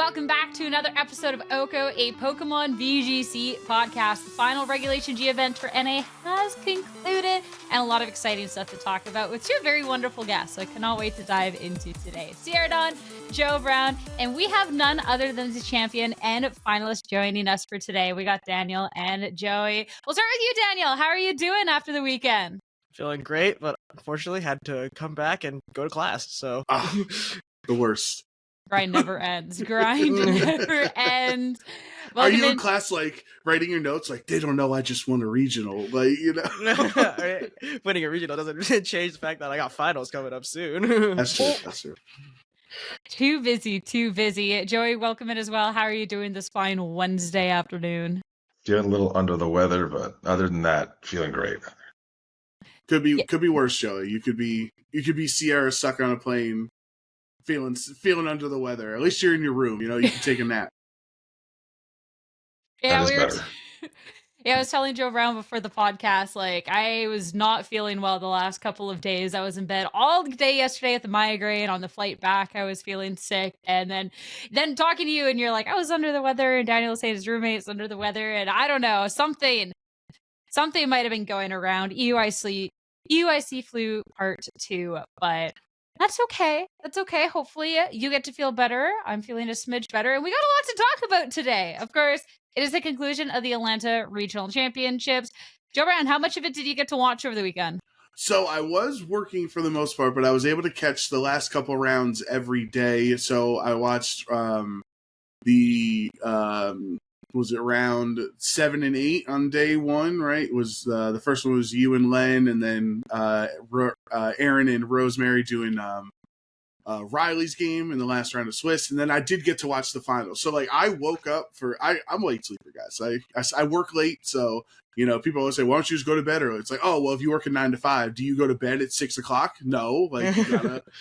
welcome back to another episode of OHKO, a Pokemon VGC podcast. The final Regulation G event for NA has concluded, and a lot of exciting stuff to talk about with two very wonderful guests, so I cannot wait to dive into today. Koraidon, Joe Brown, and we have none other than the champion and finalist joining us for today. We got Daniel and Joey. We'll start with you, Daniel. How are you doing after the weekend? Feeling great, but unfortunately had to come back and go to class, so... The worst. Grind never ends. Grind never ends. Are you in class, like, writing your notes, like, they don't know I just won a regional, like, you know? Winning a regional doesn't change the fact that I got finals coming up soon. That's true, that's true. Too busy, too busy. Joey, welcome in as well. How are you doing this fine Wednesday afternoon? Feeling a little under the weather, but other than that, feeling great. Could be worse, Joey. You could be Sierra stuck on a plane, feeling under the weather. At least you're in your room, you know, you can take a nap. Yeah, that is better. I was telling Joe Brown before the podcast, like, I was not feeling well the last couple of days. I was in bed all day yesterday with the migraine. On the flight back, I was feeling sick. And then talking to you, and you're like, I was under the weather, and Daniel was saying his roommate's under the weather, and I don't know, something might have been going around. EUIC flu part 2, but that's okay. That's okay. Hopefully you get to feel better. I'm feeling a smidge better, and we got a lot to talk about today. Of course, it is the conclusion of the Atlanta Regional Championships. Joe Brown, how much of it did you get to watch over the weekend? So I was working for the most part, but I was able to catch the last couple rounds every day. So I watched was it round 7 and 8 on day one, right? It was the first one was you and Len, and then Aaron and Rosemary doing Riley's game in the last round of Swiss, and then I did get to watch the finals. So like I woke up I'm a late sleeper, guys. I work late, so you know people always say, why don't you just go to bed early? It's like, oh well, if you work at 9 to 5, do you go to bed at 6 o'clock? No, like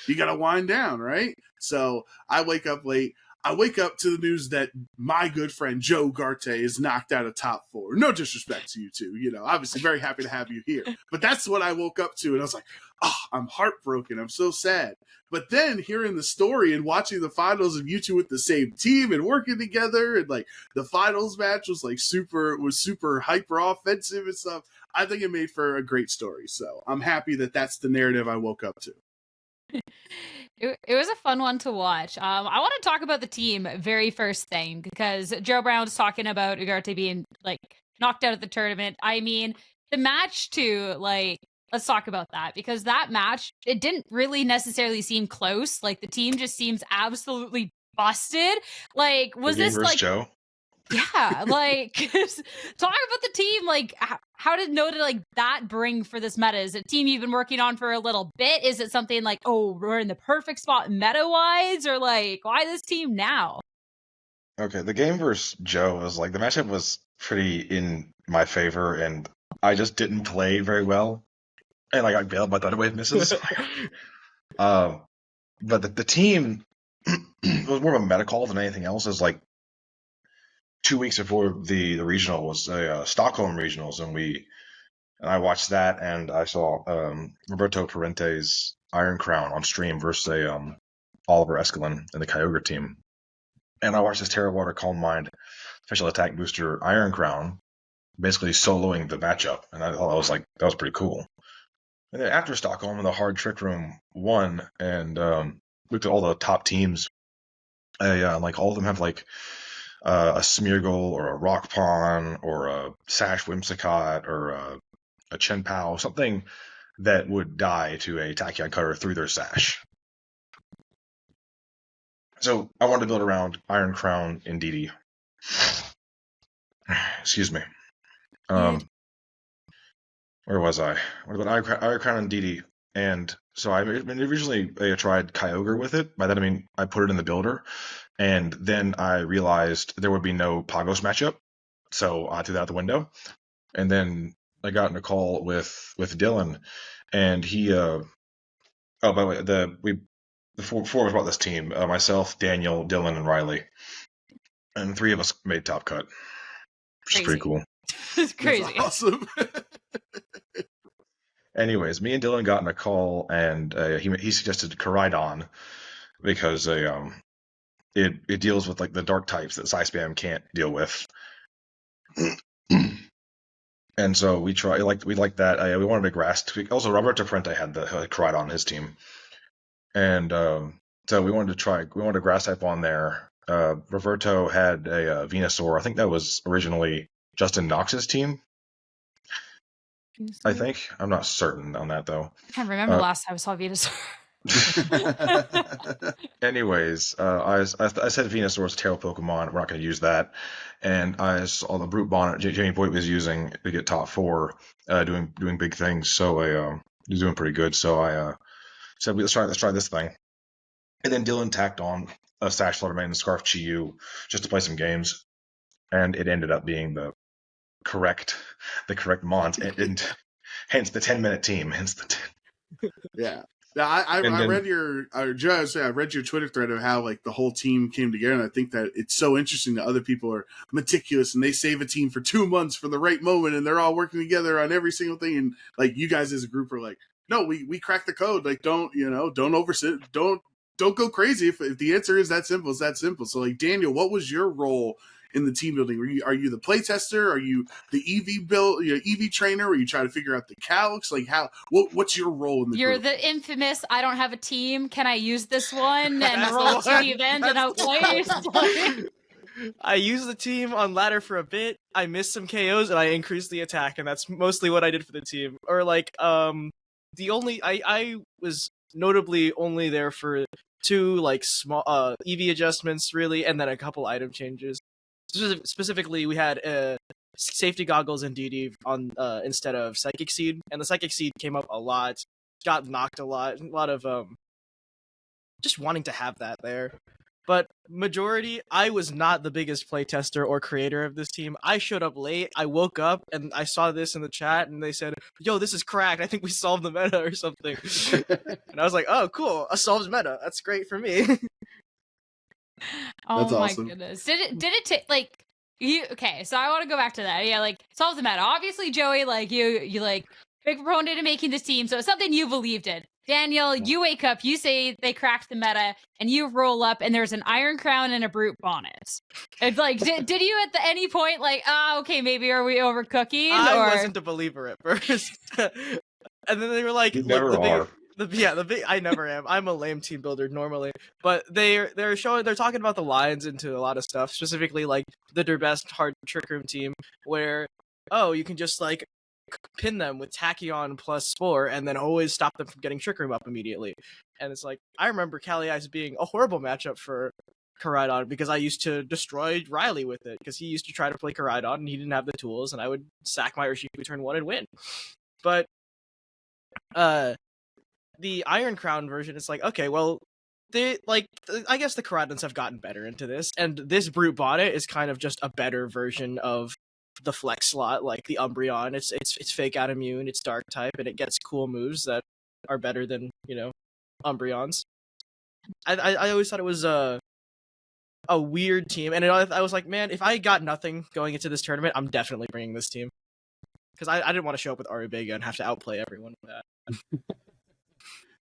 you gotta wind down, right? So I wake up late. I wake up to the news that my good friend Joe Garte is knocked out of top 4. No disrespect to you two, you know, obviously very happy to have you here. But that's what I woke up to, and I was like, oh, I'm heartbroken. I'm so sad. But then hearing the story and watching the finals of you two with the same team and working together, and like the finals match was like super hyper offensive and stuff. I think it made for a great story. So I'm happy that that's the narrative I woke up to. It was a fun one to watch. I want to talk about the team very first thing, because Joe Brown's talking about Ugarte being like knocked out of the tournament. I mean, the match too, like, let's talk about that, because that match, it didn't really necessarily seem close. Like, the team just seems absolutely busted. Like, was this like Joe? Yeah, like talk about the team. Like, how did Noda like that bring for this meta? Is it a team you've been working on for a little bit? Is it something like, oh, we're in the perfect spot meta wise, or like, why this team now? Okay, the game versus Joe was like, the matchup was pretty in my favor, and I just didn't play very well, and I got bailed by Thunderwave misses. But the team was more of a meta call than anything else. Is like 2 weeks before the regional was a Stockholm regionals, and I watched that, and I saw Roberto Parente's Iron Crown on stream versus Oliver Escalon and the Kyogre team, and I watched this Terra Water Calm Mind special attack booster Iron Crown basically soloing the matchup, and I thought that was pretty cool. And then after Stockholm, the Hard Trick Room won, and looked at all the top teams. Like all of them have like a Smeargle or a Rock Pawn or a Sash Whimsicott or a Chen-Pao, something that would die to a Tachyon Cutter through their Sash. So I wanted to build around Iron Crown and Didi. Excuse me. Where was I? What about Iron Crown and Didi? And so I originally tried Kyogre with it. By that I mean I put it in the builder, and then I realized there would be no Pagos matchup, so I threw that out the window. And then I got in a call with Dylan, and he. Oh, by the way, the four of us brought this team: myself, Daniel, Dylan, and Riley, and 3 of us made top cut, which is pretty cool. It's crazy. That's awesome. Anyways, me and Dylan got in a call, and he suggested Koraidon because it deals with like the dark types that Psy Spam can't deal with. And so we like that. We wanted a grass tweak. Also, Roberto Prente had the Koraidon on his team, and so we wanted a grass type on there. Roberto had a Venusaur. I think that was originally Justin Knox's team. I think. I'm not certain on that though. I can't remember the last time I saw Venusaur. Anyways, I said Venusaur's tail Pokemon. We're not going to use that. And I saw the Brute Bonnet Jamie Boyd was using to get top 4, doing big things. So he's doing pretty good. So I said let's try this thing. And then Dylan tacked on a Sash Fluttermane and Scarf Chi-Yu just to play some games, and it ended up being the correct Mont, and hence the 10-minute team. Hence the 10. Yeah. Yeah, I read your Twitter thread of how like the whole team came together, and I think that it's so interesting that other people are meticulous and they save a team for 2 months for the right moment, and they're all working together on every single thing. And like you guys as a group are like, no, we cracked the code. Like don't oversit, don't go crazy. If the answer is that simple, it's that simple. So like Daniel, what was your role in the team building? Are you the play tester? Are you the EV trainer? Where you try to figure out the calcs? Like what's your role in the You're group? the infamous, I don't have a team, can I use this one and roll to the event and outplay? I used the team on ladder for a bit. I missed some KOs and I increased the attack, and that's mostly what I did for the team. Or like I was notably only there for 2 like small EV adjustments really, and then a couple item changes. Specifically, we had safety goggles and DD on instead of Psychic Seed, and the Psychic Seed came up a lot, got knocked a lot of just wanting to have that there. But majority, I was not the biggest playtester or creator of this team. I showed up late. I woke up and I saw this in the chat, and they said, "Yo, this is cracked. I think we solved the meta or something." And I was like, "Oh, cool! A solved meta. That's great for me." Oh That's my awesome. goodness. Did it take like you okay, so I want to go back to that. Yeah, like solve the meta. Obviously, Joey, like you like big proponent of making this team, so it's something you believed in. Daniel, you wake up, you say they cracked the meta, and you roll up and there's an Iron Crown and a Brute Bonnet. It's like did you at any point like, okay, maybe are we overcooking? I wasn't a believer at first. And then they were like, You never are. I never am. I'm a lame team builder normally, but they're talking about the lines into a lot of stuff, specifically like the best hard Trick Room team, where you can just like pin them with Tachyon plus Spore and then always stop them from getting Trick Room up immediately. And it's like, I remember Cali Ice being a horrible matchup for Koraidon because I used to destroy Riley with it because he used to try to play Koraidon and he didn't have the tools, and I would sack my Urshifu turn 1 and win. But the Iron Crown version is like, okay, well, I guess the Koraidons have gotten better into this, and this Brute Bonnet is kind of just a better version of the flex slot, like the Umbreon. It's fake out immune, it's dark type, and it gets cool moves that are better than, Umbreons. I always thought it was a weird team, and I was like, man, if I got nothing going into this tournament, I'm definitely bringing this team. Because I didn't want to show up with Arubega and have to outplay everyone with that.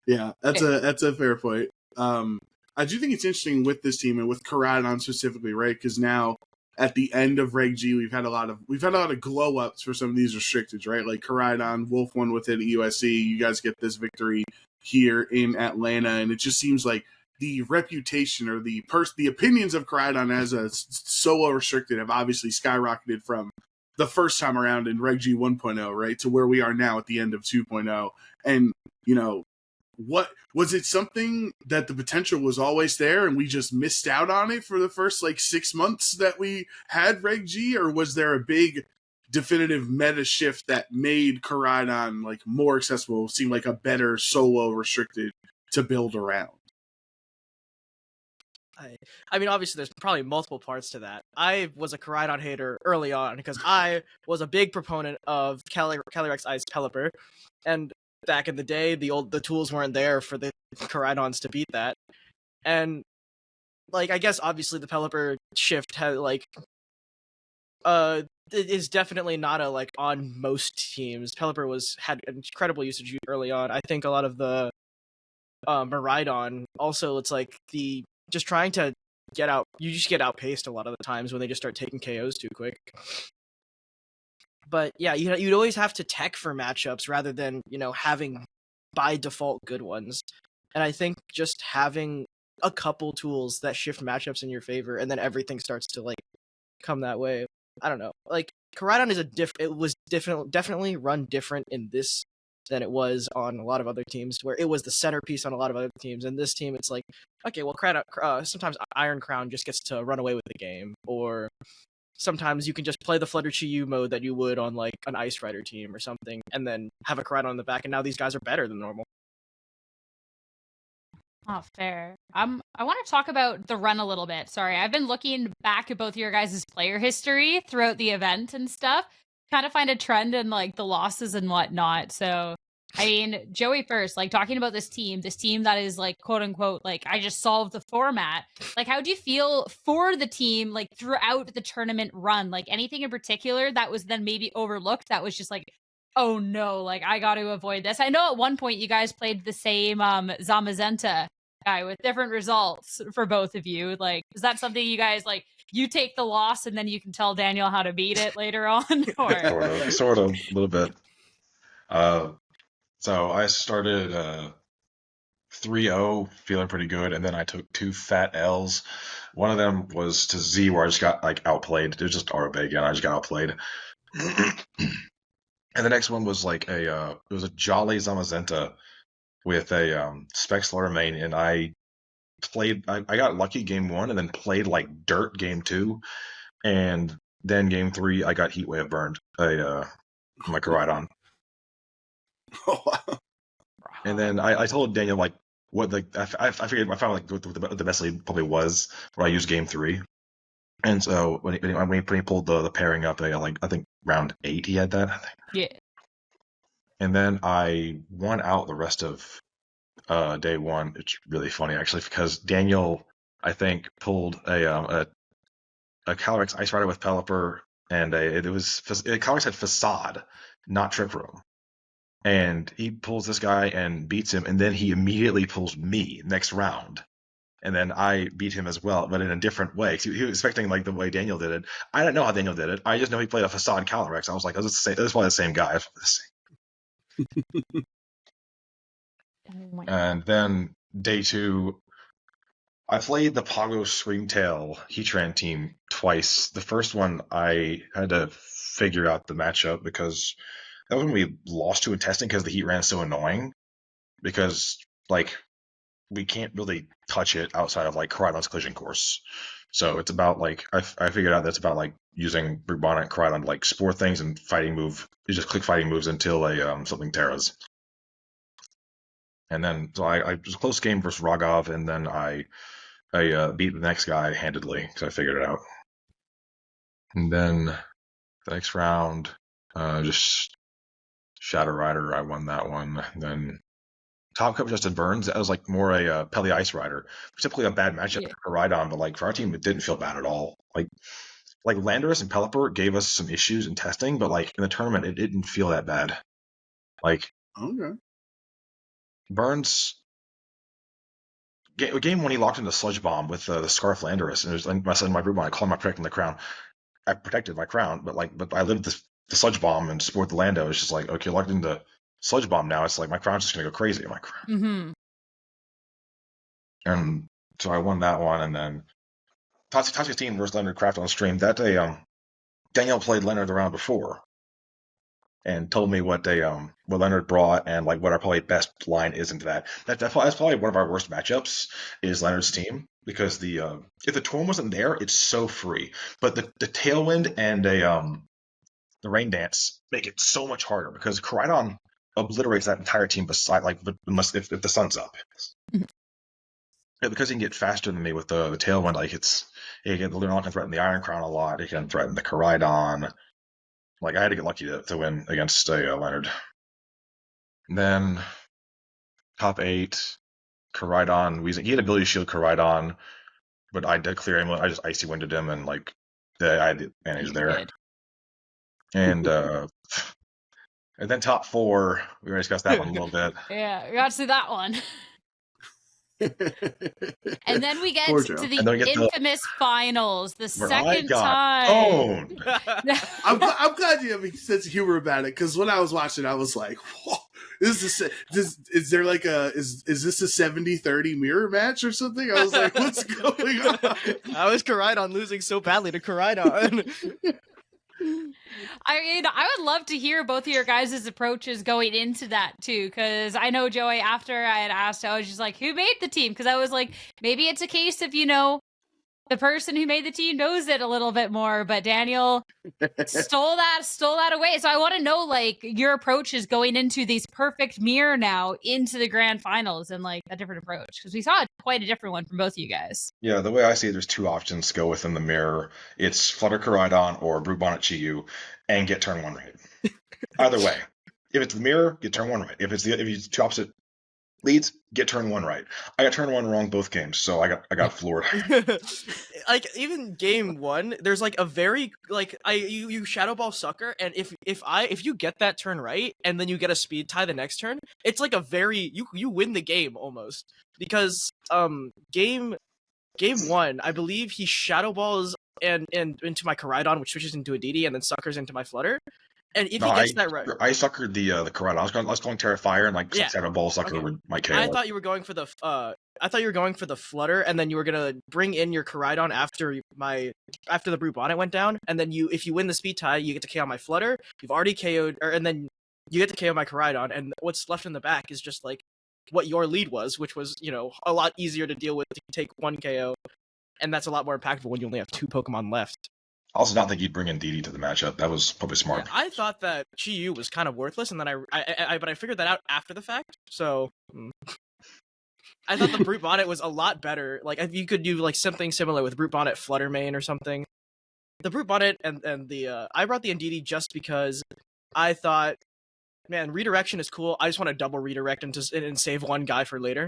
Yeah, that's a fair point. I do think it's interesting with this team and with Koraidon specifically, right? Because now at the end of Reg G, we've had a lot of glow ups for some of these restricteds, right? Like Koraidon, Wolf won with it at USC. You guys get this victory here in Atlanta, and it just seems like the reputation or the opinions of Koraidon as a solo restricted have obviously skyrocketed from the first time around in Reg G 1.0, right, to where we are now at the end of 2.0. And what was it, something that the potential was always there and we just missed out on it for the first 6 months that we had Reg G, or was there a big definitive meta shift that made Koraidon more accessible, seem like a better solo restricted to build around? I mean, obviously, there's probably multiple parts to that. I was a Koraidon hater early on because I was a big proponent of Calyrex Ice Pelipper, and back in the day, the tools weren't there for the Koraidons to beat that. And I guess obviously the Pelipper shift had it is definitely not on most teams. Pelipper had incredible usage early on. I think a lot of the Miraidon also, it's just trying to just get outpaced a lot of the times when they just start taking KOs too quick. But yeah, you'd always have to tech for matchups rather than, having by default good ones. And I think just having a couple tools that shift matchups in your favor, and then everything starts to like come that way. I don't know. Like Koraidon is it was definitely run different in this than it was on a lot of other teams, where it was the centerpiece on a lot of other teams. And this team, it's like, okay, well, sometimes Iron Crown just gets to run away with the game, or sometimes you can just play the Flutter Chi-Yu mode that you would on like an Ice Rider team or something, and then have a Koraidon on the back, and now these guys are better than normal. Oh, fair. I want to talk about the run a little bit. Sorry, I've been looking back at both your guys' player history throughout the event and stuff. Kind of find a trend in like the losses and whatnot. So, I mean, Joey first, like talking about this team that is like quote unquote, like I just solved the format. Like, how do you feel for the team like throughout the tournament run? Like anything in particular that was then maybe overlooked that was just like, oh no, like I got to avoid this. I know at one point you guys played the same Zamazenta guy with different results for both of you. Like, is that something you guys like? You take the loss and then you can tell Daniel how to beat it later on, or sort of, a little bit. So I started 3-0, feeling pretty good, and then I took 2 fat L's. One of them was to Z, where I just got like outplayed. It was just RB again. I just got outplayed. And the next one was like it was a Jolly Zamazenta with a Spec Slaughter main, and I got lucky game 1 and then played like dirt game 2, and then game 3 I got Heatwave burned my Koraidon. Oh, wow. And then I told Daniel like what I figured I found like what the best lead probably was when I used game 3. And so when he pulled the pairing up, I got like I think round 8 he had that. I think. yeah. And then I won out the rest of day 1. It's really funny actually because Daniel I think pulled a Calyrex Ice Rider with Pelipper, and Calyrex had Facade, not Trick Room. And he pulls this guy and beats him, and then he immediately pulls me next round. And then I beat him as well, but in a different way. He was expecting like the way Daniel did it. I don't know how Daniel did it. I just know he played a Facade Calyrex. I was like, this is probably the same guy. And then day 2, I played the Pogo Screamtail Heatran team twice. The first one, I had to figure out the matchup because that was when we lost to in testing because the Heatran is so annoying. Because, like, we can't really touch it outside of, like, Koraidon's collision course. So it's about, like, I figured out that's about, like, using Brubana and Koraidon to, like, spore things and fighting move. You just click fighting moves until something terras. And then, so I was a close game versus Rogov, and then I beat the next guy handedly because I figured it out. And then the next round, just Shadow Rider, I won that one. And then Top Cup Justin Burns, that was like more a Peli Ice Rider. Typically a bad matchup for Koraidon, but like for our team, it didn't feel bad at all. Like Landorus and Pelipper gave us some issues in testing, but like in the tournament, it didn't feel that bad. Like, okay. Burns. Game 1, he locked into Sludge Bomb with the Scarf Landorus, and it was my Brubon. I called my protecting the crown. I protected my crown, but I lived the Sludge Bomb and support the Lando. It's just like, okay, locked into Sludge Bomb now. It's like my crown's just gonna go crazy. My crown. Mm-hmm. And so I won that one, and then Toxic Team versus Leonard Craft on stream that day. Daniel played Leonard the round before, and told me what Leonard brought and like what our probably best line is into that. That's probably one of our worst matchups is Leonard's team because if the Torn wasn't there, it's so free. But the Tailwind and the Rain Dance make it so much harder because Koraidon obliterates that entire team beside unless if the sun's up. Yeah, because he can get faster than me with the Tailwind, like he can threaten the Iron Crown a lot. He can threaten the Koraidon. Like, I had to get lucky to win against Leonard. And then, top 8, Koraidon. He had ability to shield Koraidon, but I did clear him. I just icy winded him, and like, I had the advantage there. And and then top 4, we already discussed that one a little bit. Yeah, we got to see that one. And then we get Poor to Joe. the And then we get the- infamous finals, the Where I second got time. owned. I'm glad you have a sense of humor about it, because when I was watching, I was like, whoa, is this is this a 70-30 mirror match or something? I was like, what's going on? How is Koraidon losing so badly to Koraidon? I mean, I would love to hear both of your guys' approaches going into that too, because I know, Joey, after I had asked, I was just like, who made the team? Because I was like, maybe it's a case of, the person who made the team knows it a little bit more, but Daniel stole that away. So I want to know, like, your approaches going into these perfect mirror now into the grand finals, and like a different approach, because we saw quite a different one from both of you guys. Yeah, the way I see it, there's two options to go within the mirror. It's Flutter Koraidon or Brute Bonnet Chiyu, and get turn 1 right. Either way. If it's the mirror, get turn 1 right. If it's two opposite leads, get turn 1 right. I got turn 1 wrong both games, so I got floored. Like, even game 1, there's like a very you shadow ball sucker, and if you get that turn right and then you get a speed tie the next turn, it's like a very you win the game almost, because game 1, I believe he shadow balls and into my Koraidon, which switches into a DD, and then suckers into my Flutter. And if he gets that right, I suckered the Koraidon. I was going Terrifier and like shadow ball sucker with my KO. I thought you were going for the Flutter, and then you were gonna bring in your Koraidon after the Brute Bonnet went down, and then if you win the speed tie, you get to KO my Flutter. You've already KO'd, and then you get to KO my Koraidon, and what's left in the back is just like what your lead was, which was a lot easier to deal with. You take 1 KO, and that's a lot more impactful when you only have 2 Pokemon left. I also don't think you'd bring in DD to the matchup. That was probably smart. Yeah, I thought that Chiyu was kind of worthless, and then but I figured that out after the fact. So I thought the Brute Bonnet was a lot better. Like, if you could do like something similar with Brute Bonnet Flutter Main or something. The Brute Bonnet and the I brought the NDD just because I thought, man, redirection is cool. I just want to double redirect and save 1 guy for later.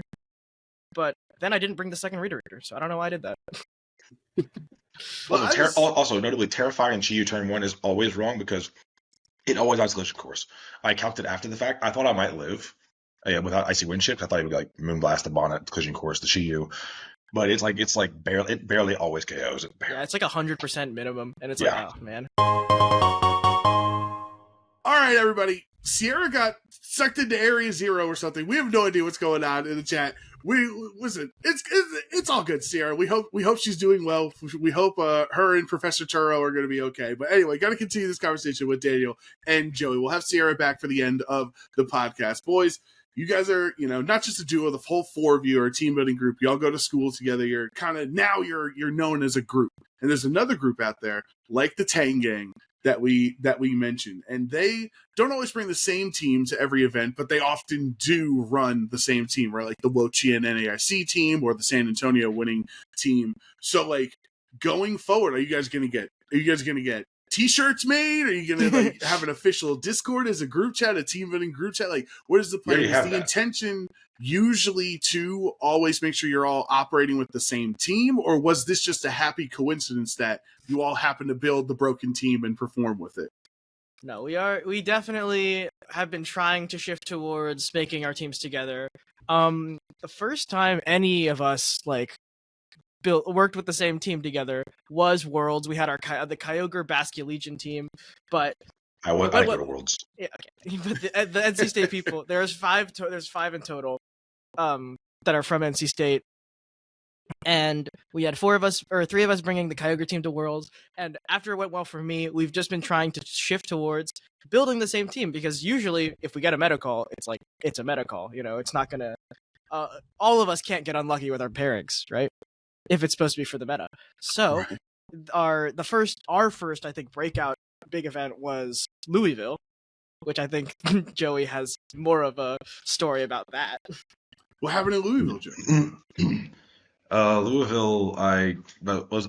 But then I didn't bring the second redirector, so I don't know why I did that. Also, notably, Terrifying and Chiyu turn 1 is always wrong because it always has collision course. I calculated after the fact. I thought I might live without Icy Wind Chips. I thought it would be like Moonblast, the Bonnet, collision course, the Chiyu. But it's barely always KOs it. Yeah, it's like 100% minimum, and it's like, oh man. All right, everybody. Sierra got sucked into Area 0 or something. We have no idea what's going on in the chat. Listen. It's all good, Sierra. We hope she's doing well. We hope her and Professor Turo are going to be okay. But anyway, got to continue this conversation with Daniel and Joey. We'll have Sierra back for the end of the podcast, boys. You guys are, not just a duo. The whole 4 of you are a team building group. Y'all go to school together. You're you're known as a group. And there's another group out there like the Tang Gang that we mentioned, and they don't always bring the same team to every event, but they often do run the same team, right? Like the Wochi and NAIC team or the San Antonio winning team. So, like, going forward, are you guys gonna get t-shirts made? Are you gonna have an official Discord as a group chat, a team building group chat? Like, what is the plan? Is the intention usually to always make sure you're all operating with the same team, or was this just a happy coincidence that you all happen to build the broken team and perform with it? No, we definitely have been trying to shift towards making our teams together. The first time any of us worked with the same team together was Worlds. We had the Kyogre Basque Legion team, but I go to Worlds. Yeah, okay. But the NC State people, there's 5 in total that are from NC State. And we had 3 of us bringing the Kyogre team to Worlds. And after it went well for me, we've just been trying to shift towards building the same team, because usually if we get a meta call, it's a meta call. It's not gonna. All of us can't get unlucky with our pairings, right? If it's supposed to be for the meta. So our first I think breakout big event was Louisville, which I think Joey has more of a story about that. What happened in Louisville, Joey? Louisville, us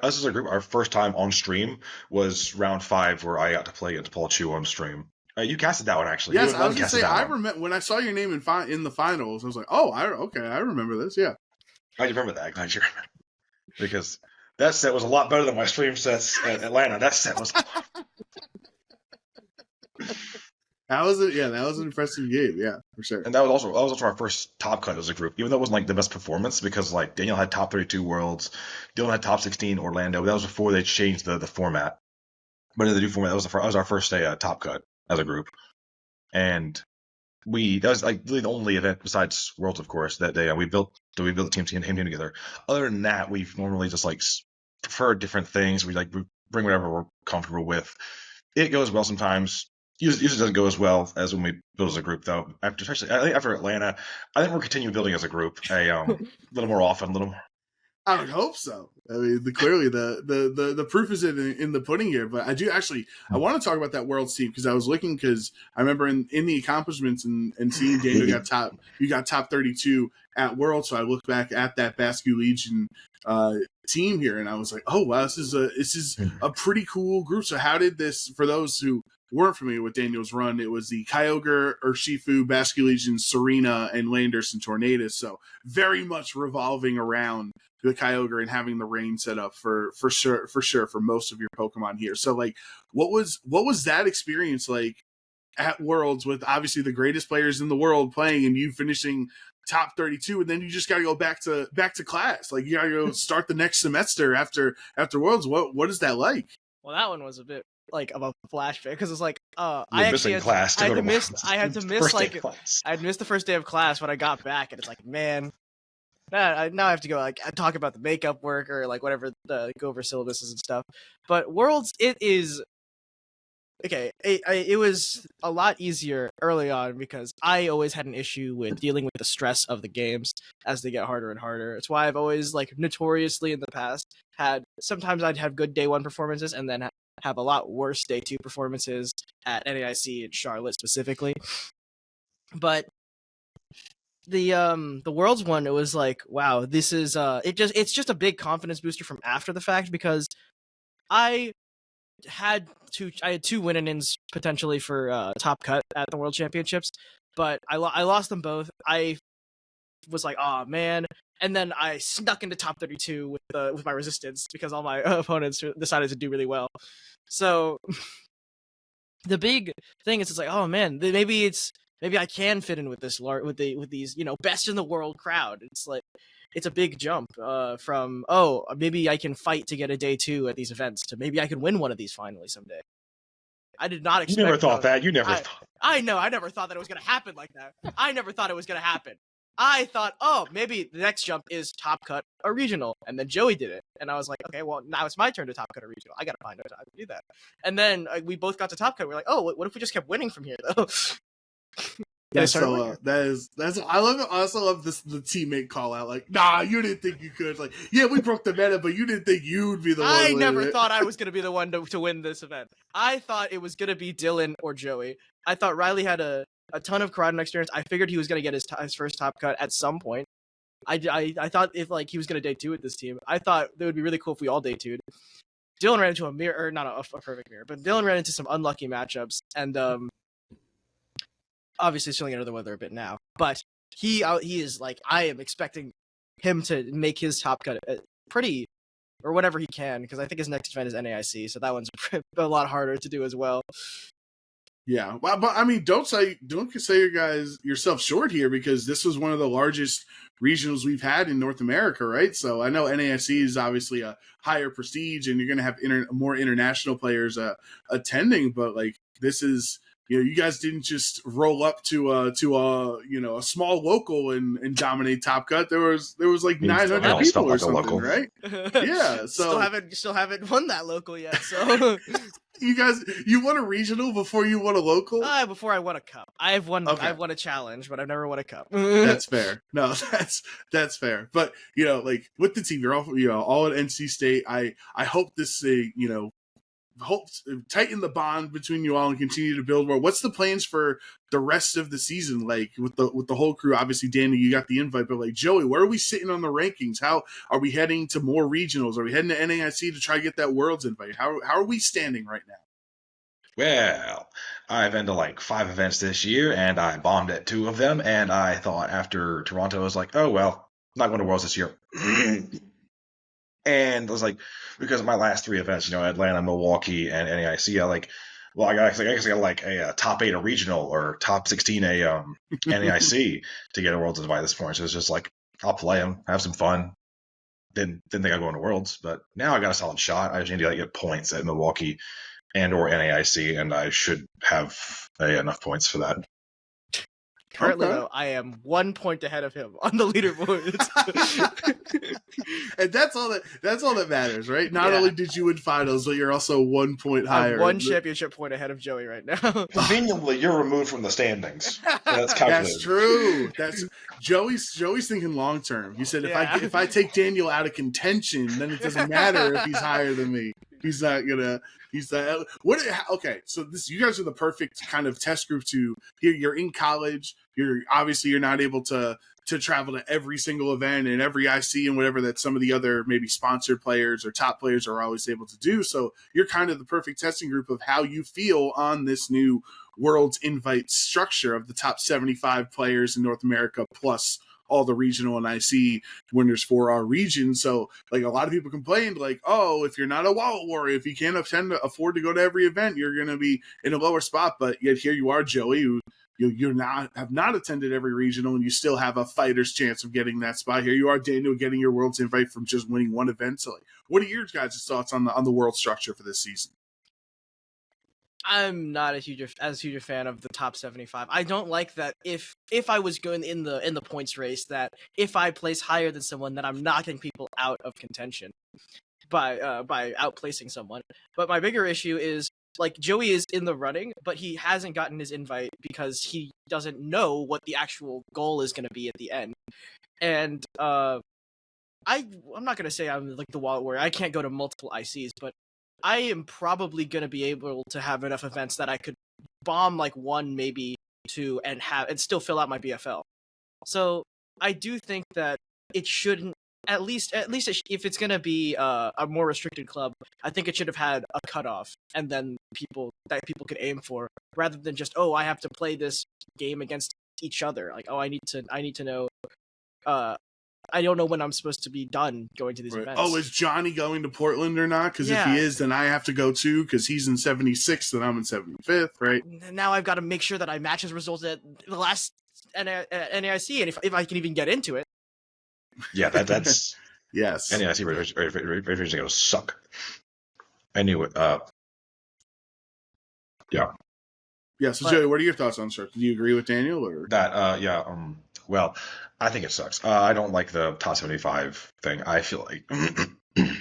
as a group, our first time on stream was round 5, where I got to play against Paul Chu on stream. You casted that one, actually. Yes, I was going to say, I remember when I saw your name in the finals, I was like, oh, I remember this, yeah. I remember that. Glad you remember. Because that set was a lot better than my stream sets at Atlanta. That set was... That was an impressive game, yeah, for sure. And that was also our first top cut as a group, even though it wasn't like the best performance because like Daniel had top 32 worlds, Dylan had top 16 Orlando. That was before they changed the format. But in the new format, that was our first day top cut as a group, and that was like really the only event besides Worlds, of course, that day. We built the team together. Other than that, we've normally just like preferred different things. We bring whatever we're comfortable with. It goes well sometimes. Usually doesn't go as well as when we build as a group, though. Especially, I think after Atlanta, I think we'll continue building as a group a little more often, a little more. I would hope so. I mean, clearly the proof is in the pudding here. But I want to talk about that Worlds team because I was looking because I remember in the accomplishments and seeing Daniel you got top 32 at Worlds. So I looked back at that Basque Legion team here and I was like, oh wow, this is a pretty cool group. So how did this, for those who weren't familiar with Daniel's run, it was the Kyogre, Urshifu, Basque Legion, Serena, and Landers and Tornadus. So very much revolving around the Kyogre and having the rain set up for sure for most of your Pokemon here. So like what was that experience like at Worlds with obviously the greatest players in the world playing and you finishing top 32 and then you just got to go back to class. Like you got to go start the next semester after Worlds. What is that like? Well, that one was a bit like of a flashback because it's like I had to miss I had missed the first day of class when I got back and it's like, man, now I have to go like talk about the makeup work or like whatever, go over syllabuses and stuff. But Worlds, it is okay. It was a lot easier early on because I always had an issue with dealing with the stress of the games as they get harder and harder. It's why I've always like notoriously in the past sometimes I'd have good day 1 performances and then have a lot worse day 2 performances at NAIC and Charlotte specifically. But the Worlds one, it was like, wow, this is it's just a big confidence booster from after the fact because I had 2 win-ins potentially for top cut at the World Championships, but I lost them both. I was like, oh man, and then I snuck into top 32 with my resistance because all my opponents decided to do really well. So the big thing is, it's like, oh man, maybe I can fit in with this with these best in the world crowd. It's like it's a big jump from maybe I can fight to get a day 2 at these events to maybe I can win one of these finally someday. I did not expect. You never thought that. You never thought. I know. I never thought that it was going to happen like that. I never thought it was going to happen. I thought, maybe the next jump is top cut a regional, and then Joey did it, and I was like, okay, well now it's my turn to top cut a regional. I got to find out how to do that. And then we both got to top cut. We're like, oh, what if we just kept winning from here though? Yeah, so that's I love it. I also love the teammate call out. Like, nah, you didn't think you could. Like, yeah, we broke the meta, but you didn't think you'd be the one. I never thought I was gonna be the one to win this event. I thought it was gonna be Dylan or Joey. I thought Riley had a ton of Koraidon experience. I figured he was gonna get his first top cut at some point. I thought if like he was gonna day 2 with this team, I thought it would be really cool if we all day 2'd. Dylan ran into a mirror, or not a perfect mirror, but Dylan ran into some unlucky matchups, and obviously feeling under the weather a bit now, but he is like, I am expecting him to make his top cut pretty or whatever he can, because I think his next event is NAIC, so that one's a lot harder to do as well. Yeah, well, but I mean, don't say yourself short here, because this was one of the largest regionals we've had in North America, right? So I know NAIC is obviously a higher prestige, and you're going to have more international players attending, but like this is. You guys didn't just roll up to a small local and dominate Top Cut. There was like 900 people or something, right? Yeah, so still haven't won that local yet. So you won a regional before you won a local. Before I won a cup, I've won a challenge, but I've never won a cup. That's fair. No, that's fair. But like with the team, you're all at NC State. I hope this hope tighten the bond between you all and continue to build more. What's the plans for the rest of the season, like with the whole crew? Obviously, Danny, you got the invite, but like Joey, where are we sitting on the rankings? How are we heading to more regionals? Are we heading to NAIC to try to get that Worlds invite? How are we standing right now? Well, I've been to like 5 events this year, and I bombed at 2 of them, and I thought after Toronto, I was like, oh well, I'm not going to Worlds this year. And I was like, because of my last 3 events, Atlanta, Milwaukee, and NAIC, Well, I guess I got like a top 8 a regional or top 16 a NAIC to get a Worlds by this point. So it's just like I'll play them, have some fun. Didn't think I'd go into Worlds, but now I got a solid shot. I just need to get points at Milwaukee and or NAIC, and I should have enough points for that. Currently, though, I am 1 point ahead of him on the leaderboard. And that's all that matters, right? Not only did you win finals, but you're also 1 point higher. I'm 1 championship point ahead of Joey right now. Conveniently, you're removed from the standings. That's calculated. That's true. That's Joey's thinking long term. He said if I take Daniel out of contention, then it doesn't matter if he's higher than me. He's not gonna. He's not. Okay, so you guys are the perfect kind of test group to. You're in college. You're not able to travel to every single event and every IC and whatever that some of the other maybe sponsored players or top players are always able to do. So you're kind of the perfect testing group of how you feel on this new World's invite structure of the top 75 players in North America plus all the regional and IC winners for our region. So like a lot of people complained like, oh, if you're not a wallet warrior, if you can't afford to go to every event, you're going to be in a lower spot. But yet here you are, Joey, who have not attended every regional, and you still have a fighter's chance of getting that spot. Here you are, Daniel, getting your World's invite from just winning one event. So like, what are your guys' thoughts on the world structure for this season? I'm not as huge a fan of the top 75. I don't like that if I was going in the points race, that if I place higher than someone, that I'm knocking people out of contention by outplacing someone. But my bigger issue is like Joey is in the running, but he hasn't gotten his invite because he doesn't know what the actual goal is going to be at the end. And I'm not going to say I'm like the wallet warrior. I can't go to multiple ICs, but I am probably going to be able to have enough events that I could bomb like one, maybe two, and still fill out my BFL. So I do think that it shouldn't, at least if it's going to be a more restricted club, I think it should have had a cutoff and then people could aim for, rather than just, oh, I have to play this game against each other. Like, oh, I need to know, I don't know when I'm supposed to be done going to these events. Oh, is Johnny going to Portland or not? Because if he is, then I have to go too, because he's in 76th and I'm in 75th, right? Now I've got to make sure that I match his results at the last NAIC, and if I can even get into it. Yeah, that's yes. NAIC registration going to suck. Anyway, yeah. Yeah, so Joey, what are your thoughts on structure? Do you agree with Daniel or that? Well, I think it sucks. I don't like the top 75 thing. I feel like if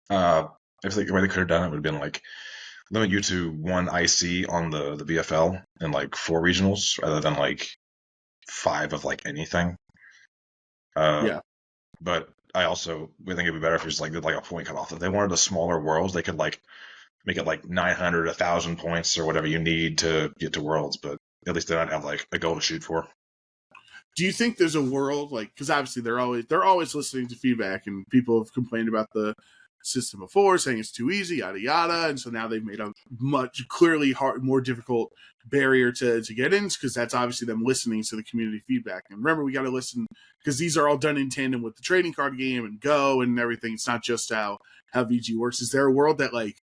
the way they could have done it would have been like limit you to one IC on the BFL and like 4 regionals rather than like 5 of like anything. Yeah. But I also would think it'd be better if it was like did like a point cutoff. If they wanted the smaller worlds, they could like make it like 900, 1,000 points or whatever you need to get to Worlds. But at least they don't have like a goal to shoot for. Do you think there's a world like, because obviously they're always listening to feedback, and people have complained about the system before, saying it's too easy, yada yada, and so now they've made a much clearly more difficult barrier to get in, because that's obviously them listening to the community feedback. And remember, we got to listen because these are all done in tandem with the trading card game and Go and everything. It's not just how VG works. Is there a world that like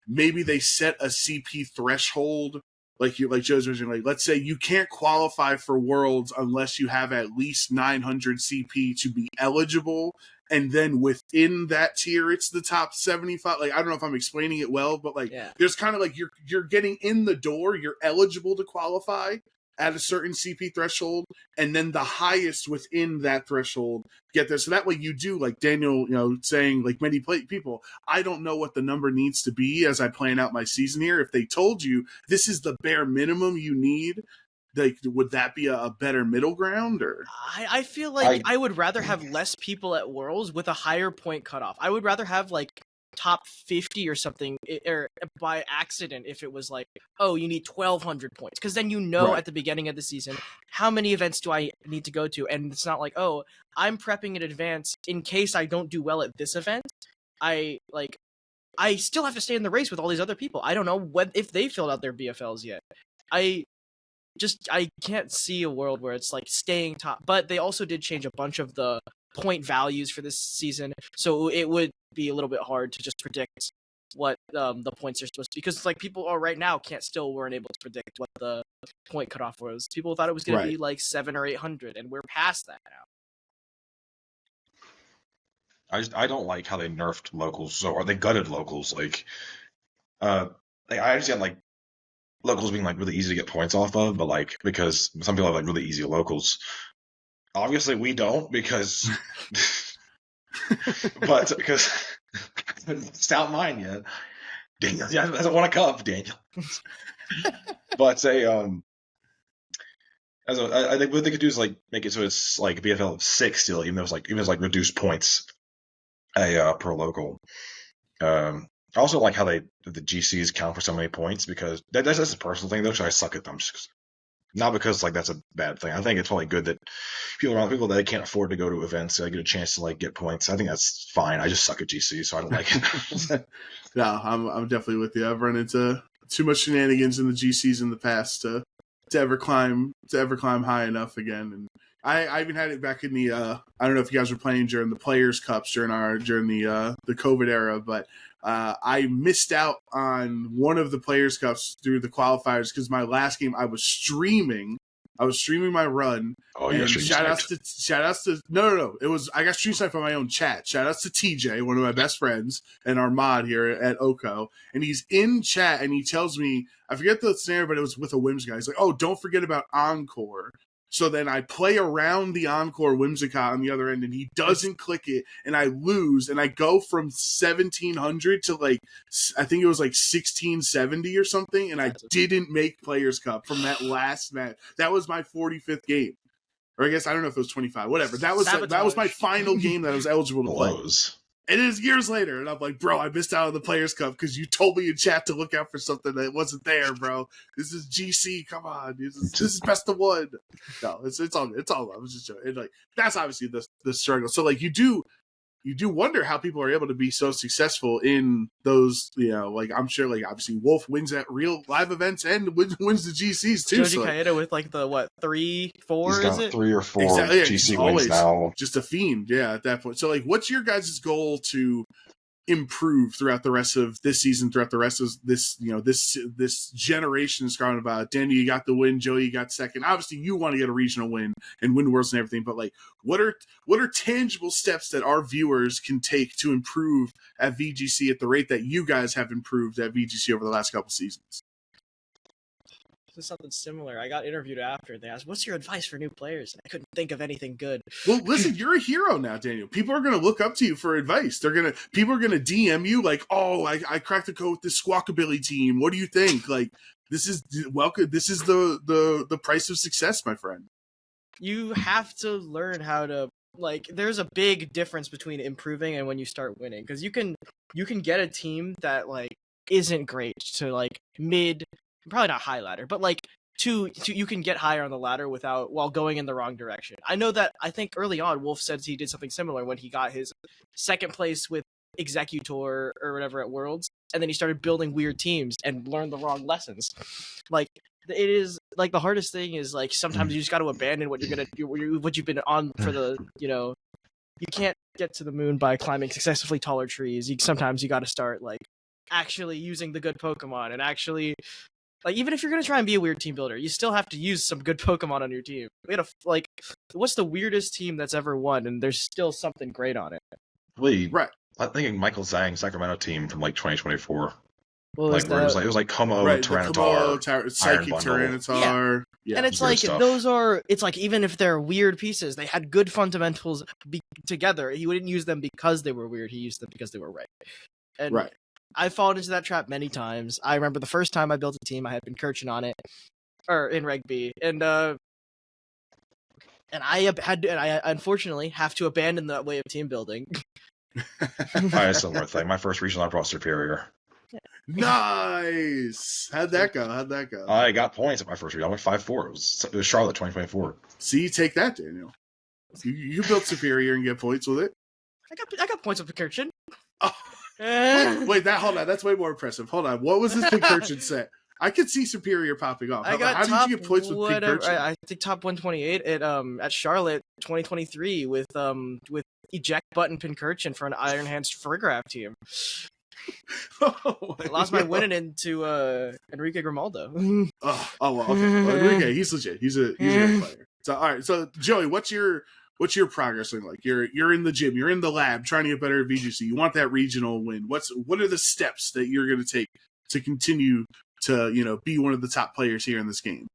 maybe they set a CP threshold? Like Joe's mentioning, like let's say you can't qualify for Worlds unless you have at least 900 CP to be eligible, and then within that tier, it's the top 75. Like I don't know if I'm explaining it well, but like there's kind of like you're getting in the door, you're eligible to qualify at a certain CP threshold, and then the highest within that threshold get there. So that way you do, like Daniel, saying like many people, I don't know what the number needs to be as I plan out my season here. If they told you this is the bare minimum you need, like would that be a better middle ground? Or I feel like I would rather have less people at Worlds with a higher point cutoff. I would rather have like top 50 or something, or by accident if it was like, oh, you need 1,200 points, because then at the beginning of the season how many events do I need to go to, and it's not like, oh, I'm prepping in advance in case I don't do well at this event. I still have to stay in the race with all these other people. I don't know if they filled out their BFLs yet. I can't see a world where it's like staying top. But they also did change a bunch of the point values for this season, so it would be a little bit hard to just predict what the points are supposed to be, because like people are right now weren't able to predict what the point cutoff was. People thought it was going to be like 700 or 800, and we're past that now. I don't like how they nerfed locals, or they gutted locals. Like, I understand like locals being like really easy to get points off of, but like because some people have like really easy locals. Obviously, we don't because, but because stout mine yet. Daniel doesn't want to come, Daniel. But I think what they could do is like make it so it's like BFL of 6 still, even though it's like reduced points per local. I also like how the GCs count for so many points, because that's a personal thing though. So I suck at them, not because like that's a bad thing. I think it's probably good that people that can't afford to go to events, so they get a chance to like get points. I think that's fine. I just suck at GC, so I don't like it. No, I'm definitely with you. I've run into too much shenanigans in the GCs in the past to ever climb high enough again. And I even had it back in the I don't know if you guys were playing during the Players Cups during the COVID era, but I missed out on one of the Players Cups through the qualifiers because my last game I was streaming my run. Oh, you're shout outs to no. It was I got stream sniped from my own chat. Shout outs to TJ, one of my best friends and our mod here at OHKO. And he's in chat and he tells me, I forget the scenario, but it was with a Whims guy. He's like, oh, don't forget about Encore. So then I play around the Encore Whimsicott on the other end, and he doesn't click it, and I lose, and I go from 1,700 to like, I think it was like 1,670 or something, and I didn't make Players Cup from that last match. That was my 45th game. Or I guess, I don't know if it was 25, whatever. That was my final game that I was eligible to play. And it is years later, and I'm like, bro, I missed out on the Players Cup because you told me in chat to look out for something that wasn't there, bro. This is GC, come on. This is best of one. No, it's all love. It's just joking. Like, that's obviously the struggle. So like you do wonder how people are able to be so successful in those, like I'm sure like obviously Wolf wins at real live events and wins the GCs too. Joji Kaeda with like the 3, 4 He's got is it? 3 or 4 exactly, GC wins now. Just a fiend, yeah, at that point. So like what's your guys' goal to improve throughout the rest of this season, throughout the rest of this, this generation is talking about? Daniel, you got the win. Joey, you got second. Obviously, you want to get a regional win and win worlds and everything. But like, what are tangible steps that our viewers can take to improve at VGC at the rate that you guys have improved at VGC over the last couple seasons? This is something similar. I got interviewed after. They asked, "What's your advice for new players?" And I couldn't think of anything good. Well, listen, you're a hero now, Daniel. People are going to look up to you for advice. People are going to DM you like, "Oh, I cracked the code with this Squawkabilly team. What do you think?" Like, this is welcome. This is the price of success, my friend. You have to learn how to there's a big difference between improving and when you start winning, because you can get a team that like isn't great to like mid. Probably not high ladder, but like to you can get higher on the ladder while going in the wrong direction. I know that I think early on Wolf said he did something similar when he got his second place with Executor or whatever at Worlds, and then he started building weird teams and learned the wrong lessons. Like it is like the hardest thing is like sometimes you just got to abandon what what you've been on for the you can't get to the moon by climbing successfully taller trees. Sometimes you got to start like actually using the good Pokemon and actually. Like, even if you're going to try and be a weird team builder, you still have to use some good Pokemon on your team. We had what's the weirdest team that's ever won, and there's still something great on it? Right. I'm thinking Michael Zhang's Sacramento team from, 2024. Well, it was like Como, right, Tyranitar, Psychic Tyranitar. Yeah. And it's like, it's like, even if they're weird pieces, they had good fundamentals together. He wouldn't use them because they were weird. He used them because they were right. And right. I've fallen into that trap many times. I remember the first time I built a team, I had Pincurchin on it, or in Reg B, and I unfortunately have to abandon that way of team building. I had a similar thing. My first regional I brought Superior. Nice. How'd that go? I got points at my first regional. I went 5-4. It was Charlotte 2024. See, take that, Daniel. You built Superior and get points with it. I got points with Pincurchin. Oh. Wait, hold on. That's way more impressive. Hold on. What was this Pincurchin set? I could see Superior popping off. How did you get points with Pincurchin? I think top 128 at Charlotte 2023 with eject button Pincurchin for an Iron Hands Friggraph team. I lost my winning into Enrique Grimaldo. Oh well, okay. Well, Enrique, he's legit. He's a good player. So all right. So Joey, what's your progress looking like? You're in the gym, you're in the lab trying to get better at VGC. You want that regional win. What are the steps that you're going to take to continue to be one of the top players here in this game?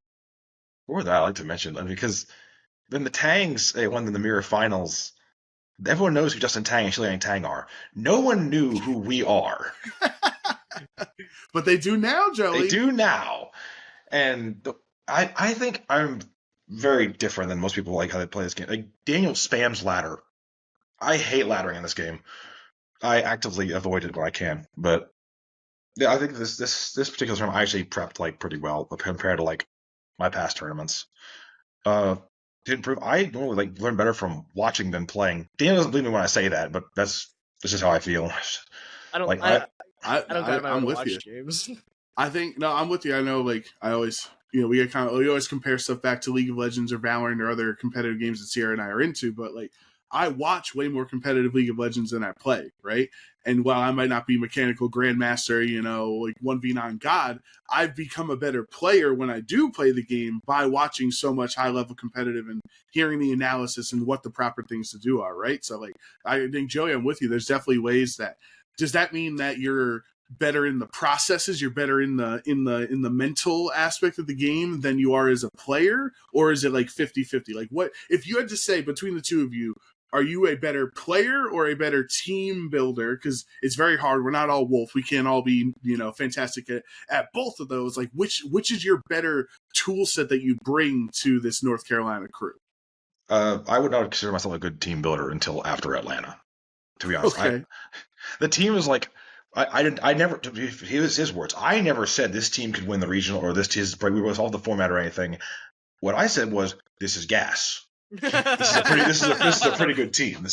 Or that I like to mention, because when the Tangs won in the Mirror Finals, everyone knows who Justin Tang and Shiliang Tang are. No one knew who we are. But they do now, Joey. They do now. And I think I'm very different than most people like how they play this game. Like, Daniel spams ladder. I hate laddering in this game. I actively avoid it when I can. But yeah, I think this particular tournament I actually prepped like pretty well compared to like my past tournaments. Didn't prove. I normally like learn better from watching than playing. Daniel doesn't believe me when I say that, but this is how I feel. I don't. Like, I'm with you, James. I think no, I'm with you. I know, like I always, we always compare stuff back to League of Legends or Valorant or other competitive games that Sierra and I are into. But like, I watch way more competitive League of Legends than I play, right? And while I might not be mechanical grandmaster, like 1v9 god, I've become a better player when I do play the game by watching so much high level competitive and hearing the analysis and what the proper things to do are, right? So like, I think Joey, I'm with you. There's definitely ways that. Does that mean that you're better in the processes, you're better in the mental aspect of the game than you are as a player, or is it like 50-50? Like, what if you had to say between the two of you, are you a better player or a better team builder? Because it's very hard. We're not all Wolf. We can't all be fantastic at both of those. Like, which is your better tool set that you bring to this North Carolina crew? I would not consider myself a good team builder until after Atlanta, to be honest. Okay. The team is like, I never, his words, I never said this team could win the regional or this team, we will solve the format or anything. What I said was, this is gas. This is a pretty good team. What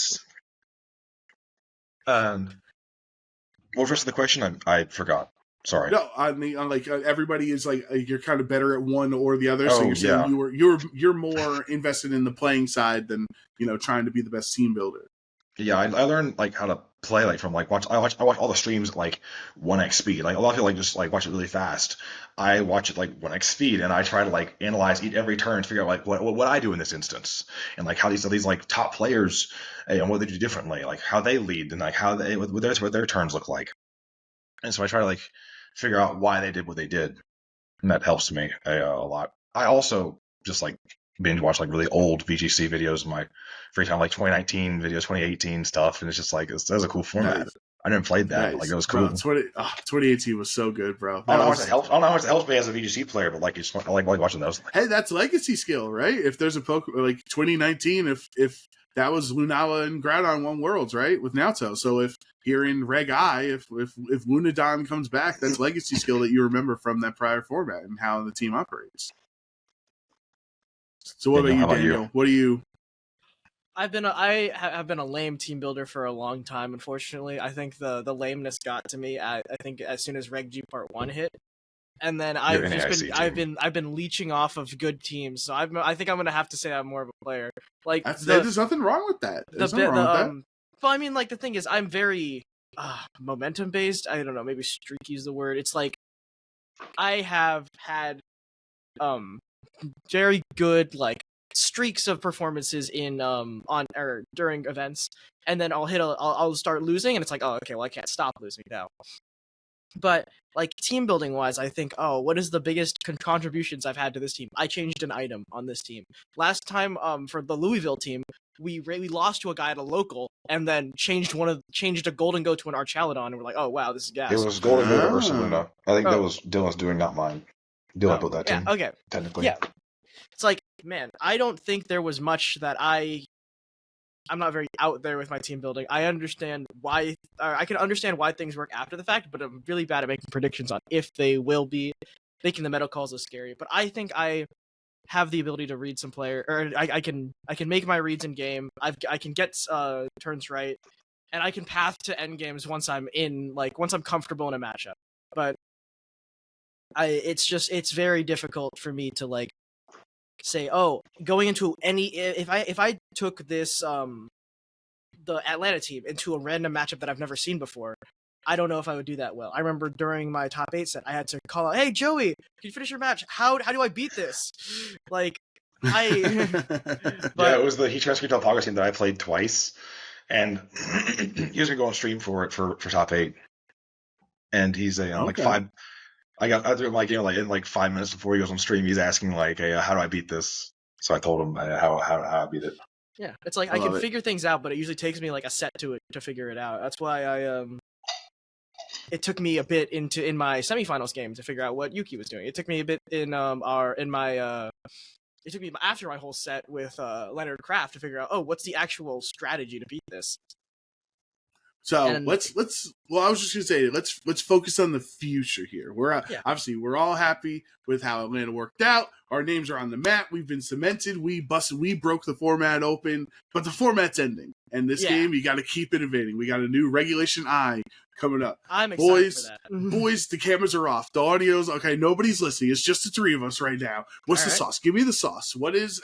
was the rest of the question? I forgot. Sorry. No, I mean, like everybody is like you're kind of better at one or the other. So Oh, you're saying yeah. you're more invested in the playing side than trying to be the best team builder. Yeah, I learned like how to play like from like I watch all the streams at like 1x speed. Like a lot of people like just like watch it really fast. I watch it like 1x speed, and I try to like analyze every turn to figure out like what I do in this instance, and like how these like top players and what they do differently, like how they lead and like how they what their turns look like. And so I try to like figure out why they did what they did, and that helps me a lot. I also just like binge watch like really old VGC videos in my free time, like 2019 videos, 2018 stuff, and it's just like that was a cool format. Nice. I never played that, but like it was cool. Bro, 2018 was so good, bro. I don't know how much it helps me as a VGC player, but like I like watching those. Hey, that's legacy skill, right? If there's a Pokemon like 2019, if that was Lunala and Groudon won Worlds, right, with Naoto. So if here in Reg I, if Lunadon comes back, that's legacy skill that you remember from that prior format and how the team operates. So what about you, Daniel? What do you? I have been a lame team builder for a long time. Unfortunately, I think the lameness got to me. I think as soon as Reg G Part 1 hit, and then I've been leeching off of good teams. So I think I'm gonna have to say I'm more of a player. Like there's nothing wrong with that. There's nothing wrong with that. But I mean, like the thing is, I'm very momentum based. I don't know, maybe streaky is the word. It's like I have had very good like streaks of performances in on or during events, and then I'll start losing, and it's like, oh, okay, well I can't stop losing now. But like team building wise, I think, what is the biggest contributions I've had to this team? I changed an item on this team last time. For the Louisville team, we lost to a guy at a local, and then changed a Golden Go to an Archaludon, and we're like, oh wow, this is gas. It was Golden Go versus Luna. I think that was Dylan's doing, not mine. Dylan built that team. Yeah, okay. Technically. Yeah. It's like, man, I don't think there was much that I'm not very out there with my team building. I understand why, or I can understand why things work after the fact, but I'm really bad at making predictions on if they will be. Making the meta calls is scary, but I think I have the ability to read some player, or I can make my reads in game. I can get turns right, and I can path to end games once I'm comfortable in a matchup. But it's very difficult for me to like say, oh, going into if I took this the Atlanta team into a random matchup that I've never seen before, I don't know if I would do that well. I remember during my top 8 set, I had to call out, "Hey Joey, can you finish your match? How do I beat this?" Like Yeah, it was the Heat Transcript Alpaca team that I played twice, and he was gonna go on stream for it for top 8, and he's like Okay. 5. I got after like in like 5 minutes before he goes on stream, he's asking like, "Hey, how do I beat this?" So I told him how I beat it. Yeah, it's like I can figure things out, but it usually takes me like a set to figure it out. That's why it took me a bit in my semifinals game to figure out what Yuki was doing. It took me a bit it took me after my whole set with Leonard Kraft to figure out, what's the actual strategy to beat this. So let's I was just gonna say let's focus on the future here. Obviously we're all happy with how Atlanta worked out. Our names are on the map. We've been cemented. We broke the format open, but the format's ending. And this game, you got to keep innovating. We got a new Regulation I coming up. I'm excited for that. Boys, the cameras are off. The audio's okay. Nobody's listening. It's just the 3 of us right now. What's the sauce? Give me the sauce.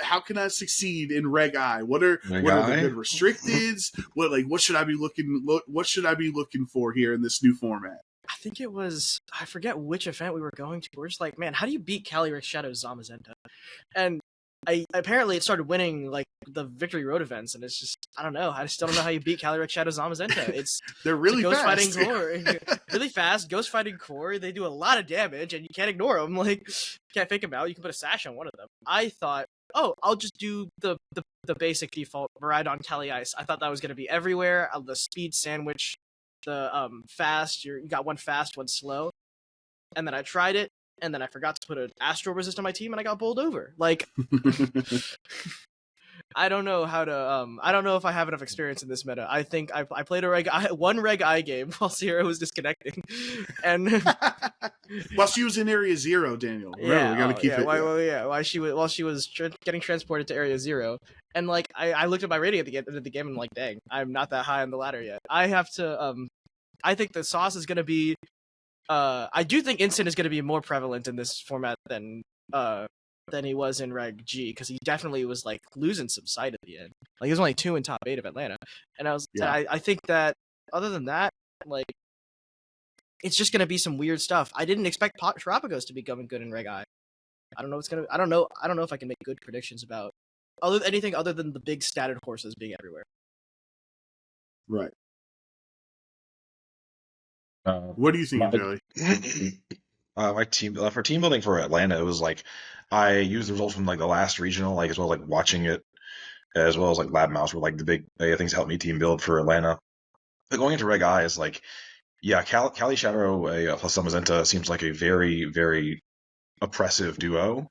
How can I succeed in Reg I? What are the good restricteds? What should I be looking for here in this new format? I think it was, I forget which event we were going to. We're just like, man, how do you beat Calyrex Shadow Zamazenta? And apparently it started winning like the Victory Road events, and it's just, I don't know. I still don't know how you beat Calyrex Shadow Zamazenta. They're really ghost fast. Fighting core, really fast. Ghost fighting core. They do a lot of damage, and you can't ignore them. Like, can't fake them out. You can put a sash on one of them. I thought, I'll just do the basic default Koraidon Cali Ice. I thought that was going to be everywhere. The speed sandwich, the fast. You got one fast, one slow, and then I tried it. And then I forgot to put an Astral Resist on my team, and I got bowled over. Like, I don't know how to. I don't know if I have enough experience in this meta. I think I played one Reg I game while Sierra was disconnecting, and while she was in Area 0, Daniel. Remember, we gotta keep it. While she was getting transported to Area 0, and like I looked at my rating at the end of the game, and like, dang, I'm not that high on the ladder yet. I have to. I think the sauce is gonna be. I do think Instant is going to be more prevalent in this format than he was in Reg G, because he definitely was like losing some sight at the end. Like, he was only 2 in top 8 of Atlanta, and I think that other than that, like, it's just going to be some weird stuff. I didn't expect Terapagos to be going good in Reg I. I don't know if I can make good predictions about anything other than the big statted horses being everywhere. Right. What do you think, Joey? My team for team building for Atlanta, it was like I used the results from like the last regional, like as well as like watching it, as well as like Lab Mouse were like the big things that helped me team build for Atlanta. But going into Reg I is like, Cali Shadow plus Zamazenta seems like a very, very oppressive duo,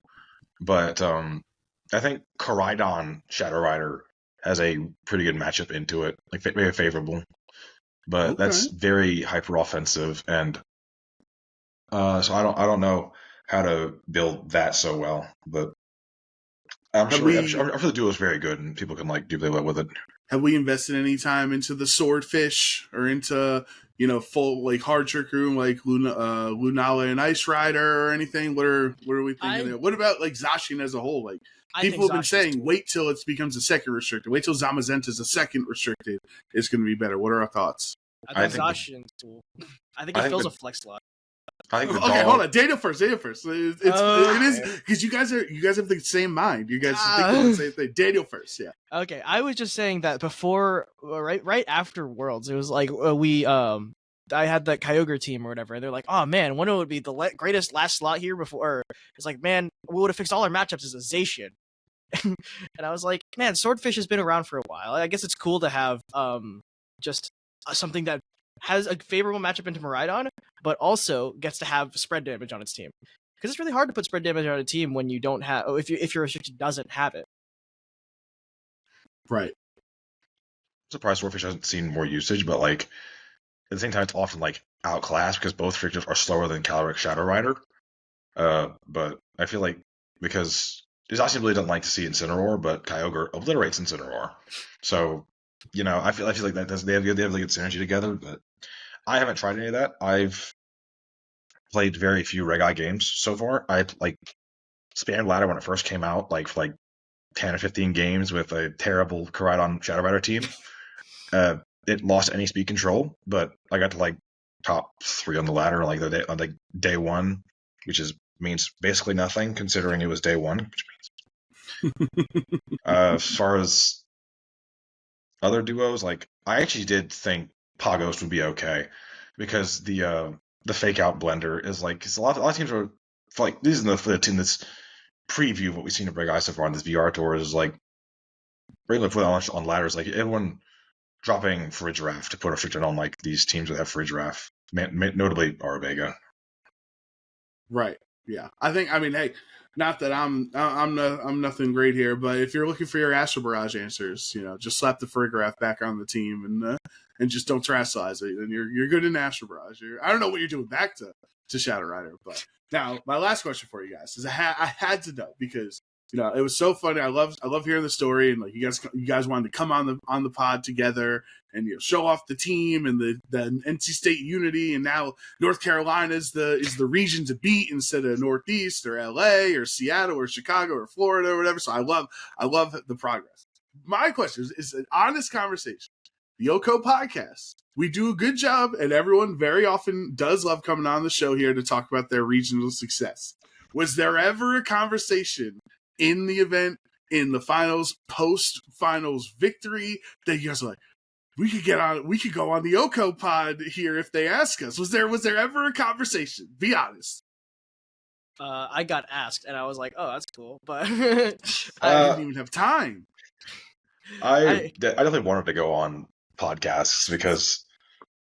but I think Koraidon Shadow Rider has a pretty good matchup into it, like very favorable. But that's very hyper offensive, and so I don't know how to build that so well. But I'm sure the duo is very good, and people can like do really well with it. Have we invested any time into the Swordfish or into full like hard trick room like Lunala and Ice Rider or anything? What are we thinking there? What about like Zacian as a whole? Like, people have been saying, wait till it becomes a second restricted. Wait till Zamazenta is a second restricted. It's going to be better. What are our thoughts? I think Zacian's cool. I think he fills a flex slot. Hold on. Data first. It is because you guys have the same mind. You guys think the same thing. Daniel first, yeah. Okay, I was just saying that before, right after Worlds, it was like I had that Kyogre team or whatever, and they're like, oh man, when it would be the greatest last slot here before. It's like, man, we would have fixed all our matchups as a Zacian. And I was like, man, Swordfish has been around for a while. I guess it's cool to have just something that has a favorable matchup into Koraidon, but also gets to have spread damage on its team. Because it's really hard to put spread damage on a team when you don't have, if your restriction doesn't have it. Right. I'm surprised Swordfish hasn't seen more usage, but like at the same time, it's often like outclassed because both restrictions are slower than Calyrex Shadow Rider. But I feel like because Zacian really doesn't like to see Incineroar, but Kyogre obliterates Incineroar. So, I feel like that they have really good synergy together, but I haven't tried any of that. I've played very few Reg I games so far. I like spammed ladder when it first came out, like for like 10 or 15 games with a terrible Koraidon Shadow Rider team. It lost any speed control, but I got to like top 3 on the ladder, like on the day one, which means basically nothing considering it was day one. Which means, as far as other duos, like I actually did think Pagos would be okay because the fake out blender is like, cause a lot of teams are like, this is the team that's preview of what we've seen of Red Eye so far on this VR tour is like regular put on ladders, like everyone dropping Fridge Raft to put a restriction on like these teams that have Fridge Raft, notably Vega. Right. Yeah. I mean, hey, not that I'm nothing great here, but if you're looking for your Astro Barrage answers, just slap the Frig Raft back on the team and just don't terastallize it, and you're good in Astro Barrage. I don't know what you're doing back to Shadow Rider, but now my last question for you guys is I had to know because it was so funny. I love hearing the story, and like you guys wanted to come on the pod together and show off the team and the NC State unity, and now North Carolina is the region to beat instead of Northeast or LA or Seattle or Chicago or Florida or whatever. So I love the progress. My question is an honest conversation. The OHKO podcast, we do a good job, and everyone very often does love coming on the show here to talk about their regional success. Was there ever a conversation in the event, in the finals, post-finals victory, that you guys are like, we could go on the OHKO pod here if they ask us? Was there ever a conversation? Be honest. I got asked, and I was like, oh, that's cool, but I didn't even have time. I definitely wanted to go on podcasts because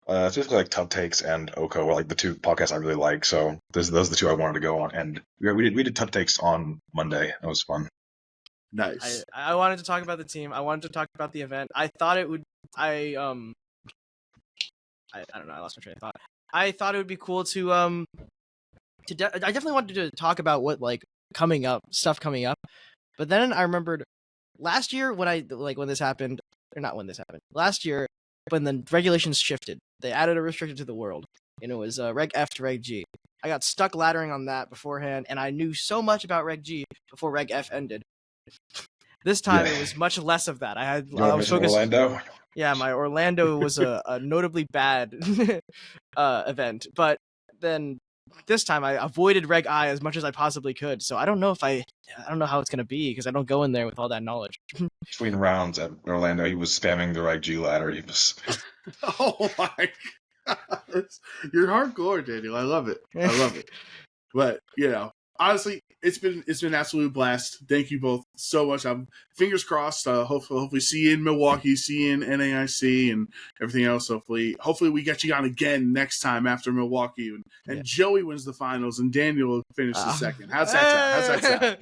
specifically like Tub Takes and OHKO were like the two podcasts I really like. So those are the two I wanted to go on, and we did Tub Takes on Monday. That was fun. Nice. I wanted to talk about the team. I wanted to talk about the event. I thought it would. I don't know. I lost my train of thought. I thought it would be cool to I definitely wanted to talk about what stuff coming up. But then I remembered last year when this happened, or not when this happened. Last year when the regulations shifted, they added a restriction to the world, and it was Reg F to Reg G. I got stuck laddering on that beforehand, and I knew so much about Reg G before Reg F ended. This time it was much less of that. I was focused. Orlando. Yeah, my Orlando was a notably bad event, but then this time I avoided Reg I as much as I possibly could. So I don't know how it's gonna be because I don't go in there with all that knowledge. Between rounds at Orlando, he was spamming the Reg G ladder. He was. Oh my god, you're hardcore, Daniel. I love it. But honestly, it's been an absolute blast. Thank you both so much. I'm fingers crossed. Hopefully see you in Milwaukee, see you in NAIC, and everything else. Hopefully we get you on again next time after Milwaukee, and Joey wins the finals, and Daniel will finish the second. How's that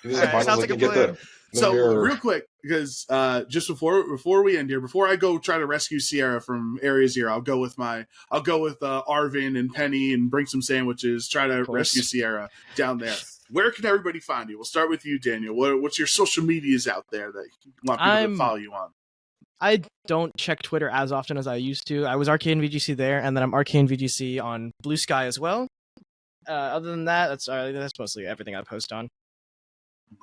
sound? Sounds like a plan. So real quick, because just before we end here, before I go try to rescue Sierra from Area Zero, I'll go with Arvin and Penny and bring some sandwiches. Try to rescue Sierra down there. Where can everybody find you? We'll start with you, Daniel. What's your social medias out there that you want people to follow you on? I don't check Twitter as often as I used to. I was Arcane VGC there, and then I'm Arcane VGC on Blue Sky as well. Other than that, that's mostly everything I post on.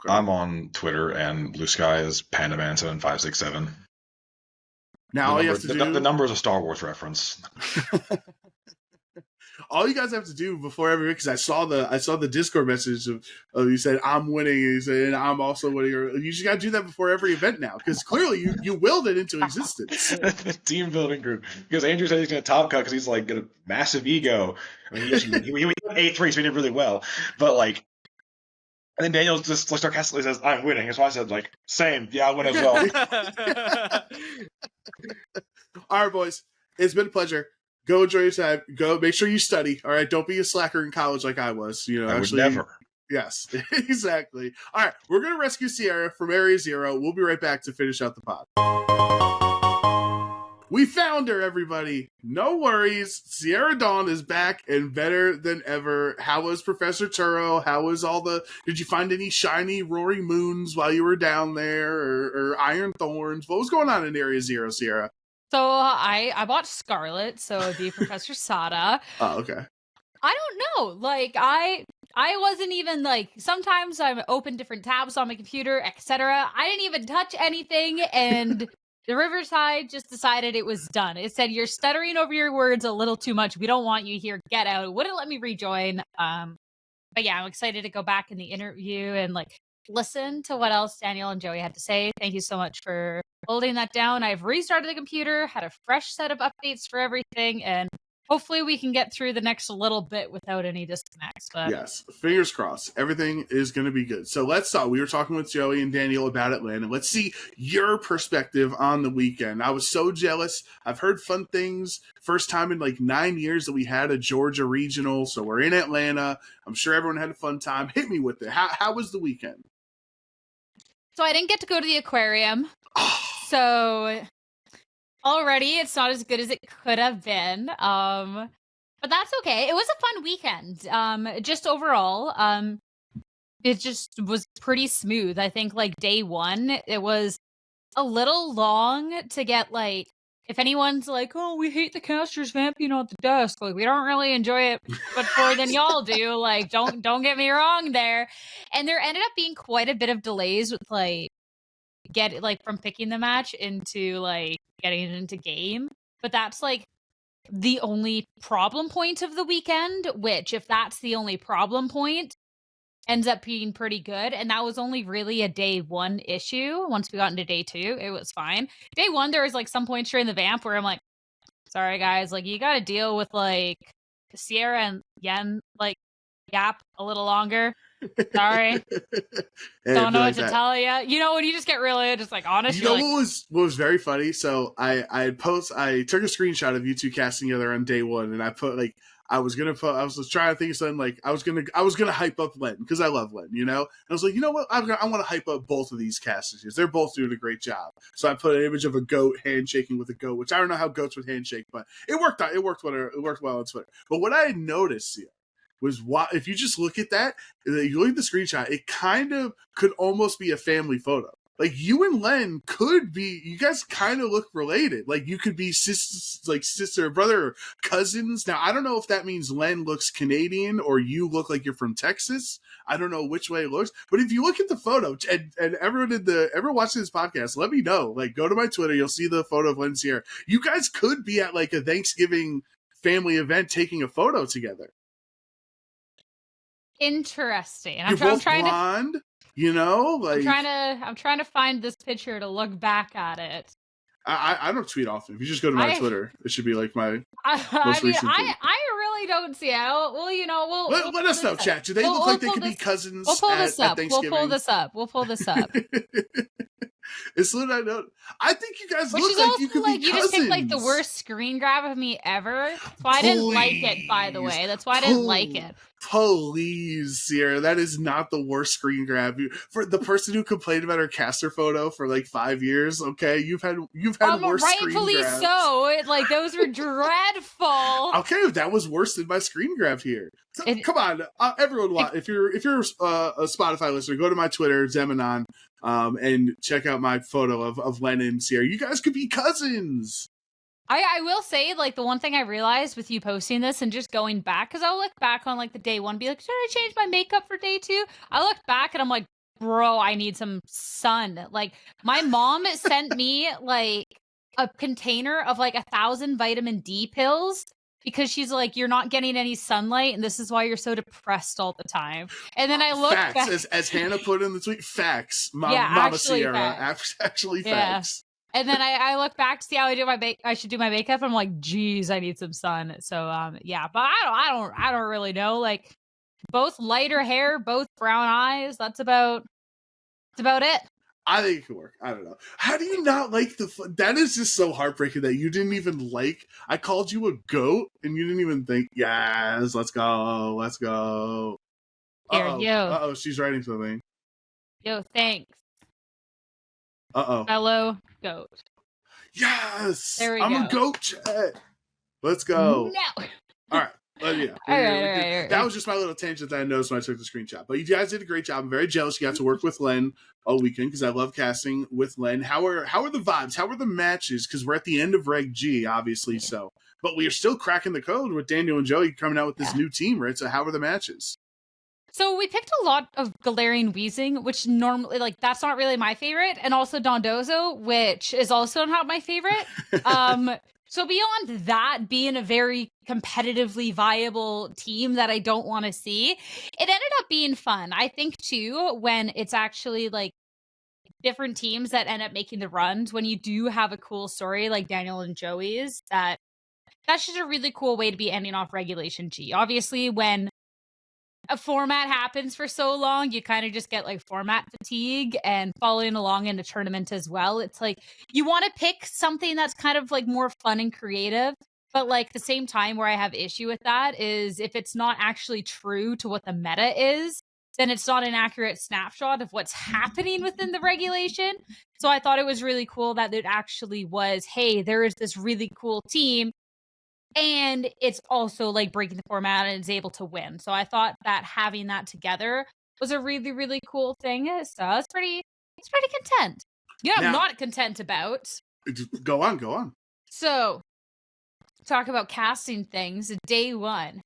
Okay. I'm on Twitter, and Blue Sky is PandaMan7567. Now all you have to do... The number is a Star Wars reference. All you guys have to do before every, because I saw the Discord message of you said I'm winning, and you said I'm also winning. You just got to do that before every event now, because clearly you willed it into existence. The team building group, because Andrew said he's going to top cut because he's like got a massive ego. I mean, he went 8-3, so he did really well. But like, and then Daniel just like sarcastically says, "I'm winning." That's why I said like, "Same, yeah, I win as well." All right, boys, it's been a pleasure. Go enjoy your time. Go make sure you study. All right. Don't be a slacker in college like I was. I would never. Yes, exactly. All right. We're going to rescue Sierra from Area Zero. We'll be right back to finish out the pod. We found her, everybody. No worries. Sierra Dawn is back and better than ever. How was Professor Turo? How was did you find any shiny roaring moons while you were down there or iron thorns? What was going on in Area Zero, Sierra? So I bought Scarlet, so it'd be Professor Sada. Oh, okay. I don't know. Like I wasn't even like, sometimes I open different tabs on my computer, etc. I didn't even touch anything, and The Riverside just decided it was done. It said, you're stuttering over your words a little too much. We don't want you here. Get out. It wouldn't let me rejoin. But yeah, I'm excited to go back in the interview and like listen to what else Daniel and Joey had to say. Thank you so much for holding that down. I've restarted the computer, had a fresh set of updates for everything, and hopefully we can get through the next little bit without any disconnects. But yes, fingers crossed. Everything is going to be good. So let's talk. We were talking with Joey and Daniel about Atlanta. Let's see your perspective on the weekend. I was so jealous. I've heard fun things. First time in like 9 years that we had a Georgia regional. So we're in Atlanta. I'm sure everyone had a fun time. Hit me with it. How was the weekend? So I didn't get to go to the aquarium. So already it's not as good as it could have been. But that's okay. It was a fun weekend. Just overall, it just was pretty smooth. I think like day one, it was a little long to get like, if anyone's like, oh, we hate the casters vamping on the desk, like we don't really enjoy it much more than y'all do. Like, don't get me wrong there. And there ended up being quite a bit of delays with like from picking the match into like getting it into game. But that's like the only problem point of the weekend, which if that's the only problem point, ends up being pretty good. And that was only really a day one issue. Once we got into day two, it was fine. Day one, there was like some points during the vamp where I'm like, sorry guys, like you got to deal with like Sierra and Yen like gap a little longer. Sorry. Don't know what to tell you. You know, when you just get really just like honest. You know like, what was very funny? So I took a screenshot of you two casting together on day one, and I put like I was trying to think of something like I was gonna hype up Len because I love Len, you know. And I was like, you know what, I want to hype up both of these casters. They're both doing a great job. So I put an image of a goat handshaking with a goat, which I don't know how goats would handshake, but it worked out. It worked well on Twitter. But what I had noticed here was if you just look at that, you look at the screenshot, it kind of could almost be a family photo. Like you and Len you guys kind of look related. Like you could be sister, brother, or cousins. Now, I don't know if that means Len looks Canadian or you look like you're from Texas. I don't know which way it looks. But if you look at the photo, and everyone watching this podcast, let me know. Like go to my Twitter, you'll see the photo of Len here. You guys could be at like a Thanksgiving family event taking a photo together. Interesting. I'm trying blonde. You know, like I'm trying to find this picture to look back at it. I don't tweet often. If you just go to my Twitter, it should be like my most recent tweet. I really don't see it. Well, you know, let us know, chat. Do they look like they could be cousins? We'll pull this up. We'll pull this up. It's what I know. I think you guys Which look like you could be cousins. You just picked like the worst screen grab of me ever. So I didn't like it, by the way. That's why I didn't like it. Please, Sierra, that is not the worst screen grab. For the person who complained about her caster photo for like 5 years, okay, you've had worse screen grabs. Rightfully so. Like those were dreadful. Okay, that was worse than my screen grab here. Come on, everyone. If you're a Spotify listener, go to my Twitter, Zemanon, and check out my photo of Len and Sierra. You guys could be cousins. I will say, like, the one thing I realized with you posting this and just going back, because I'll look back on, like, the day one, be like, should I change my makeup for day two? I looked back and I'm like, bro, I need some sun. Like, my mom sent me, like, a container of, like, 1,000 vitamin D pills because she's like, you're not getting any sunlight and this is why you're so depressed all the time. And then I looked back. As Hannah put in the tweet, facts. Mama Sierra. Actually facts. And then I look back to see how I should do my makeup. And I'm like, geez, I need some sun. So yeah, but I don't really know. Like both lighter hair, both brown eyes. That's about it. I think it could work. I don't know. How do you not like that is just so heartbreaking that you didn't even like. I called you a goat and you didn't even think, yes, let's go. Uh-oh, she's writing something. Yo, thanks. Uh-oh. Fellow goat. Yes! There we go. I'm a goat chat. Let's go. No. All right. Yeah. All right. That was just my little tangent that I noticed when I took the screenshot. But you guys did a great job. I'm very jealous you got to work with Len all weekend because I love casting with Len. How are the vibes? How are the matches? Because we're at the end of Reg G, obviously. So, but we are still cracking the code with Daniel and Joey coming out with this new team, right? So how are the matches? So we picked a lot of Galarian Weezing, which normally, like, that's not really my favorite, and also Dondozo, which is also not my favorite. So beyond that being a very competitively viable team that I don't want to see, it ended up being fun. I think, too, when it's actually, like, different teams that end up making the runs, when you do have a cool story like Daniel and Joey's, that's just a really cool way to be ending off Regulation G. Obviously, when a format happens for so long, you kind of just get like format fatigue, and following along in a tournament as well. It's like you want to pick something that's kind of like more fun and creative, but like the same time where I have issue with that is if it's not actually true to what the meta is, then it's not an accurate snapshot of what's happening within the regulation. So I thought it was really cool that it actually was, hey, there is this really cool team, and it's also like breaking the format and is able to win. So I thought that having that together was a really, really cool thing. So I was pretty content. Yeah, I'm not content about. Go on. So talk about casting things. Day 1.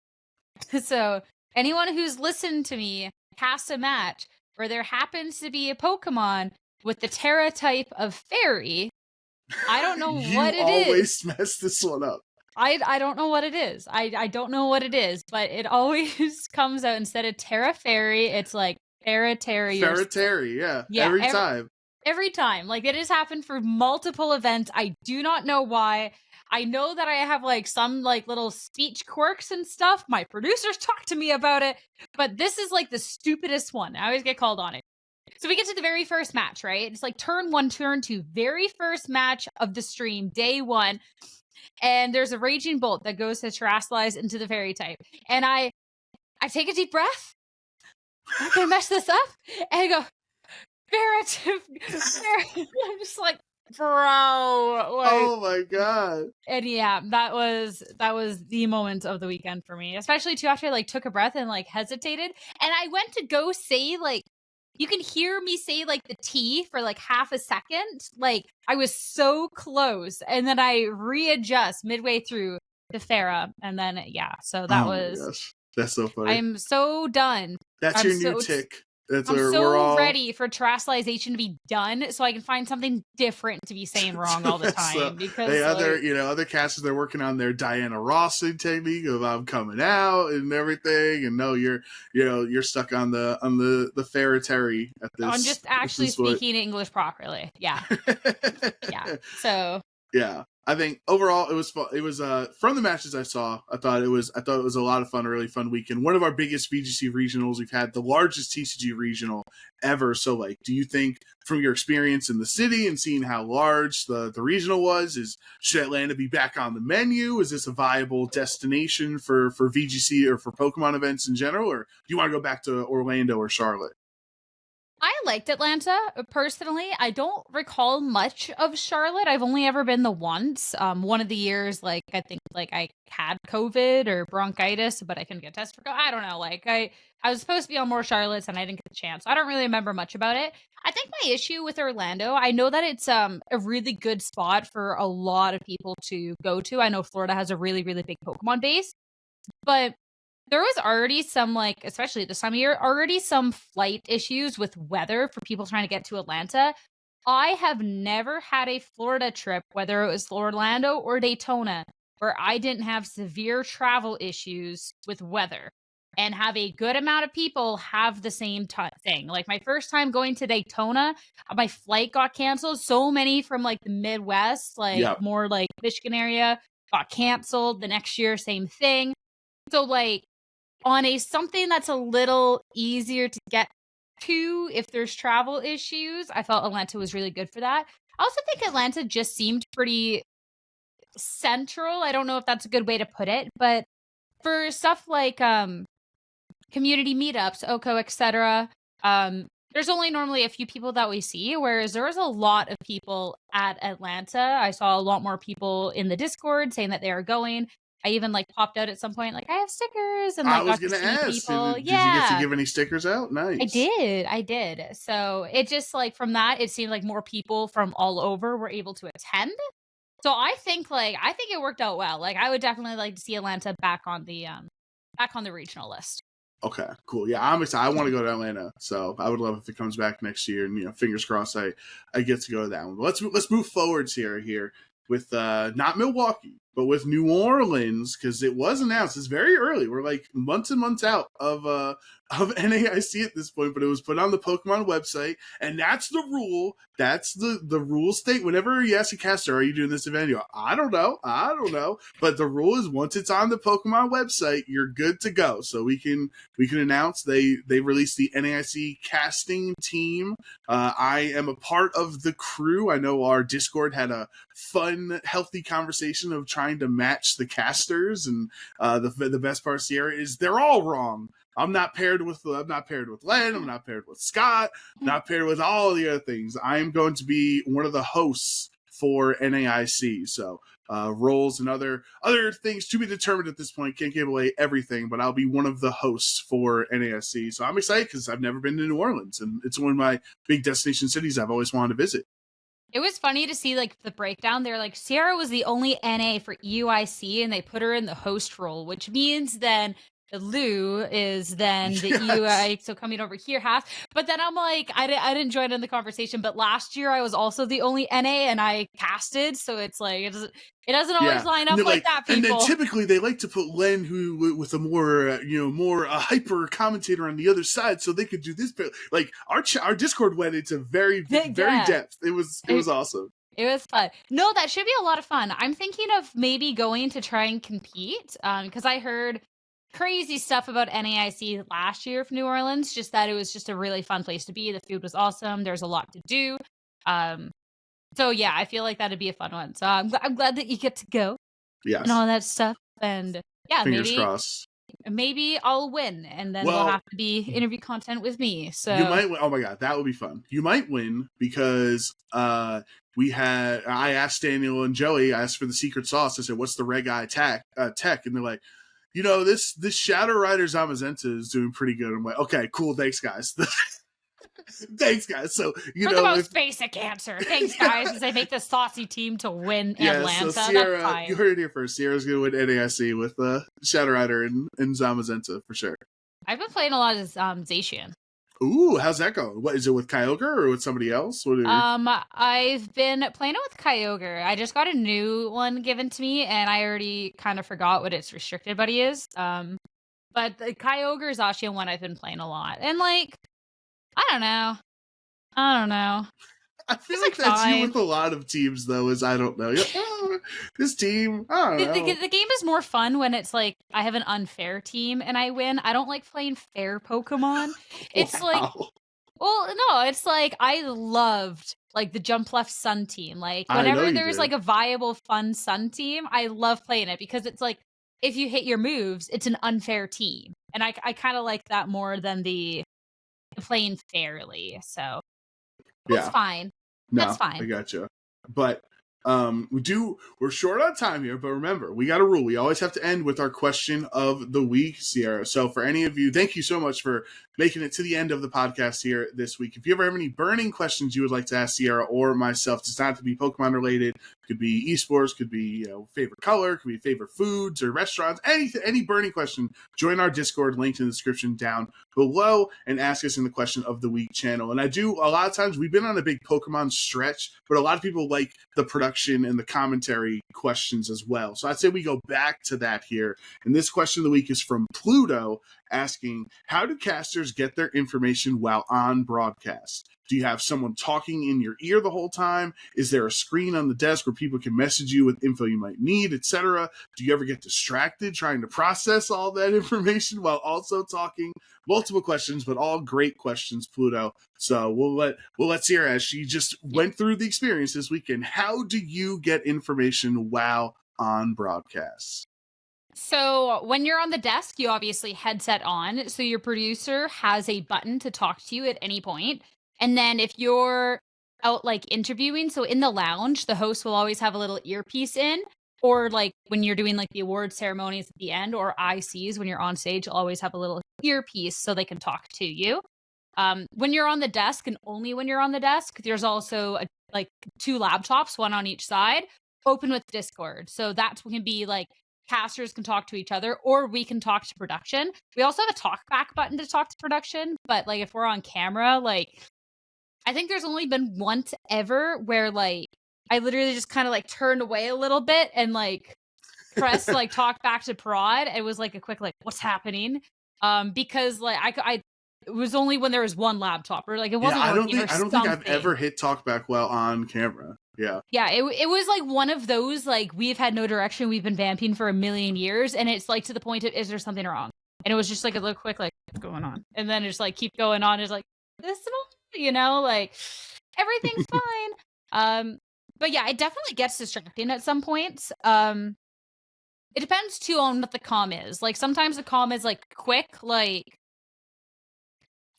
So anyone who's listened to me cast a match where there happens to be a Pokemon with the Terra type of Fairy, I don't know what it is. You always mess this one up. I don't know what it is. I don't know what it is, but it always comes out instead of Terra Fairy, it's like Ferretary. Ferretary, yeah. Every time. Every time. Like, it has happened for multiple events. I do not know why. I know that I have like some like little speech quirks and stuff. My producers talk to me about it, but this is like the stupidest one. I always get called on it. So we get to the very first match, right? It's like turn 1, turn 2, very first match of the stream, day 1. And there's a Raging Bolt that goes to Terrasilize into the Fairy type. And I take a deep breath. I'm going to mess this up. And I go, Fairy. I'm just like, bro. Like, oh my God. And yeah, that was the moment of the weekend for me. Especially too after I like took a breath and like hesitated. And I went to go say like, you can hear me say like the T for like half a second. Like I was so close. And then I readjust midway through to Farah. And then, yeah, so that was. That's so funny. I'm so done. That's your new tick. I'm so ready for terrestrialization to be done so I can find something different to be saying wrong all the time. Because other casters, they're working on their Diana Rossing technique of I'm coming out and everything, and no, you're stuck on the Ferretary at this. I'm just actually speaking English properly. Yeah. Yeah. So yeah. I think overall it was fun. It was from the matches I saw, I thought it was a lot of fun, a really fun weekend. One of our biggest VGC regionals. We've had the largest TCG regional ever. So like, do you think from your experience in the city and seeing how large the regional was, should Atlanta be back on the menu? Is this a viable destination for VGC or for Pokemon events in general? Or do you want to go back to Orlando or Charlotte? I liked Atlanta personally. I don't recall much of Charlotte. I've only ever been the once. One of the years, like I think, like I had COVID or bronchitis, but I couldn't get tested for. I don't know. Like I was supposed to be on more Charlottes and I didn't get the chance. I don't really remember much about it. I think my issue with Orlando, I know that it's a really good spot for a lot of people to go to. I know Florida has a really, really big Pokemon base, but there was already some, like, especially this time of year, already some flight issues with weather for people trying to get to Atlanta. I have never had a Florida trip, whether it was Orlando or Daytona, where I didn't have severe travel issues with weather and have a good amount of people have the same thing. Like my first time going to Daytona, my flight got canceled. So many from like the Midwest, like more like Michigan area, got canceled. The next year, same thing. So like, on something that's a little easier to get to if there's travel issues, I felt Atlanta was really good for that. I also think Atlanta just seemed pretty central. I don't know if that's a good way to put it, but for stuff like community meetups, OHKO, etc., there's only normally a few people that we see, whereas there was a lot of people at Atlanta. I saw a lot more people in the Discord saying that they are going. I even like popped out at some point, like I have stickers, and like I was going to ask, people. Did you get to give any stickers out? Nice. I did. So it just like from that, it seemed like more people from all over were able to attend. So I think it worked out well. Like I would definitely like to see Atlanta back on the regional list. Okay, cool. Yeah, I'm excited. I want to go to Atlanta, so I would love if it comes back next year. And fingers crossed, I get to go to that one. But let's move forwards here with not Milwaukee, but with New Orleans, because it was announced. It's very early. We're like months and months out of NAIC at this point, but it was put on the Pokemon website, and that's the rule. That's the rule state. Whenever you ask a caster, "Are you doing this event?" You go, I don't know. But the rule is once it's on the Pokemon website, you're good to go. So we can announce they released the NAIC casting team. I am a part of the crew. I know our Discord had a fun, healthy conversation of trying to match the casters, and the best part, Sierra, is they're all wrong. I'm not paired with Len. I'm not paired with Scott. Not paired with all the other things. I am going to be one of the hosts for NAIC. So roles and other things to be determined at this point. Can't give away everything, but I'll be one of the hosts for NAIC. So I'm excited because I've never been to New Orleans, and it's one of my big destination cities I've always wanted to visit. It was funny to see like the breakdown. They're like, Sierra was the only NA for EUIC, and they put her in the host role, which means then Lou is then the EUI, so coming over here has. But then I'm like, I didn't join in the conversation. But last year I was also the only NA, and I casted, so it's like it doesn't always line up like that. People. And then typically they like to put Len, who with a more hyper commentator on the other side, so they could do this. Like our Discord went into very depth. It was awesome. It was fun. No, that should be a lot of fun. I'm thinking of maybe going to try and compete because I heard crazy stuff about NAIC last year for New Orleans, just that it was just a really fun place to be. The food was awesome. There's a lot to do. So yeah, I feel like that'd be a fun one. So I'm glad that you get to go. Yes. And all that stuff. And yeah, fingers crossed. Maybe I'll win, and then there'll have to be interview content with me. So you might win. Oh my god, that would be fun. You might win because I asked Daniel and Joey, I asked for the secret sauce. I said, "What's the Red Eye tech?" And they're like, this Shadow Rider Zamazenta is doing pretty good. I'm like, okay, cool. Thanks, guys. Thanks, guys. So, the most basic answer. Thanks, guys, as I make the saucy team to win Atlanta. So Sierra, you heard it here first. Sierra's going to win NAIC with Shadow Rider and Zamazenta for sure. I've been playing a lot of Zacian. Ooh, how's that going? What is it, with Kyogre or with somebody else? I've been playing it with Kyogre. I just got a new one given to me, and I already kind of forgot what its restricted buddy is. But the Kyogre Zacian one I've been playing a lot, and like, I don't know. I feel like that's fine. You with a lot of teams, though, is I don't know. This team, I don't know. The game is more fun when it's like, I have an unfair team and I win. I don't like playing fair Pokemon. It's like, it's like, I loved like the Jump Left Sun team. Like, whenever there's like a viable, fun Sun team, I love playing it because it's like, if you hit your moves, it's an unfair team. And I kind of like that more than the playing fairly. So that's fine. That's fine. I gotcha. But we're short on time here, but remember, we got a rule. We always have to end with our question of the week, Sierra. So for any of you, thank you so much for making it to the end of the podcast here this week. If you ever have any burning questions you would like to ask Sierra or myself, it does not have to be Pokemon related. Could be esports, could be favorite color, could be favorite foods or restaurants, any burning question, join our Discord, linked in the description down below, and ask us in the question of the week channel. And I do, a lot of times, we've been on a big Pokemon stretch, but a lot of people like the production and the commentary questions as well. So I'd say we go back to that here. And this question of the week is from Pluto, asking, how do casters get their information while on broadcast? Do you have someone talking in your ear the whole time? Is there a screen on the desk where people can message you with info you might need, etc.? Do you ever get distracted trying to process all that information while also talking? Multiple questions, but all great questions, Pluto. So we'll let Sierra, as she just went through the experience this weekend. How do you get information while on broadcasts? So when you're on the desk, you obviously headset on. So your producer has a button to talk to you at any point. And then if you're out like interviewing, so in the lounge, the host will always have a little earpiece in, or like when you're doing like the award ceremonies at the end, or ICs when you're on stage, you'll always have a little earpiece so they can talk to you. When you're on the desk, and only when you're on the desk, there's also like 2 laptops, one on each side, open with Discord. So that can be like casters can talk to each other, or we can talk to production. We also have a talk back button to talk to production, but like if we're on camera, like I think there's only been once ever where like I literally just kind of like turned away a little bit and like press like talk back to prod. It was like a quick like what's happening, because like I it was only when there was one laptop or like it wasn't. I don't think I've ever hit talkback while on camera. Yeah, it was like one of those like we've had no direction, we've been vamping for a million years, and it's like to the point of is there something wrong? And it was just like a little quick like what's going on, and then just like keep going on. It's like this, like everything's fine. But yeah, it definitely gets distracting at some points. It depends too on what the comm is. Like sometimes the comm is like quick, like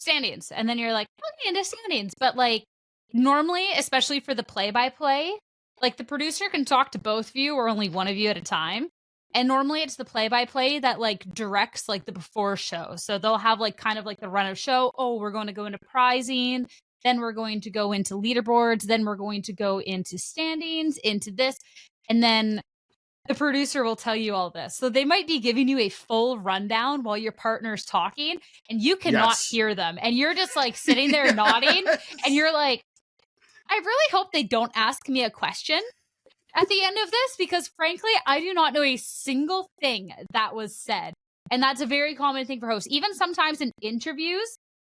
standings, and then you're like, okay, into standings. But like normally, especially for the play-by-play, like the producer can talk to both of you or only one of you at a time. And normally it's the play-by-play that like directs like the before show. So they'll have like kind of like the run of show. Oh, we're going to go into prizing. Then we're going to go into leaderboards. Then we're going to go into standings, into this. And then the producer will tell you all this. So they might be giving you a full rundown while your partner's talking and you cannot hear them. And you're just like sitting there nodding and you're like, I really hope they don't ask me a question at the end of this, because frankly, I do not know a single thing that was said. And that's a very common thing for hosts. Even sometimes in interviews,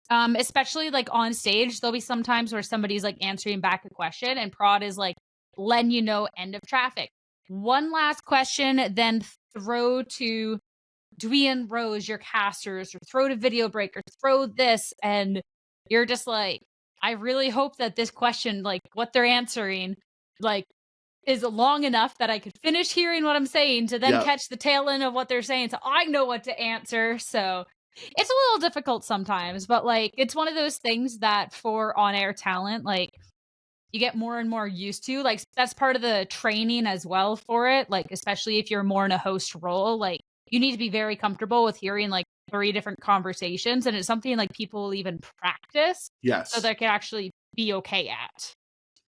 especially like on stage, there'll be some times where somebody's like answering back a question and prod is like letting you know end of traffic. One last question, then throw to Dwee and Rose, your casters, or throw to Video Break, or throw this, and you're just like, I really hope that this question, like what they're answering, like is long enough that I could finish hearing what I'm saying to then catch the tail end of what they're saying, so I know what to answer. So it's a little difficult sometimes, but like it's one of those things that for on-air talent, like you get more and more used to. Like that's part of the training as well for it. Like especially if you're more in a host role, like you need to be very comfortable with hearing like 3 different conversations, and it's something like people will even practice. Yes. So they can actually be okay at.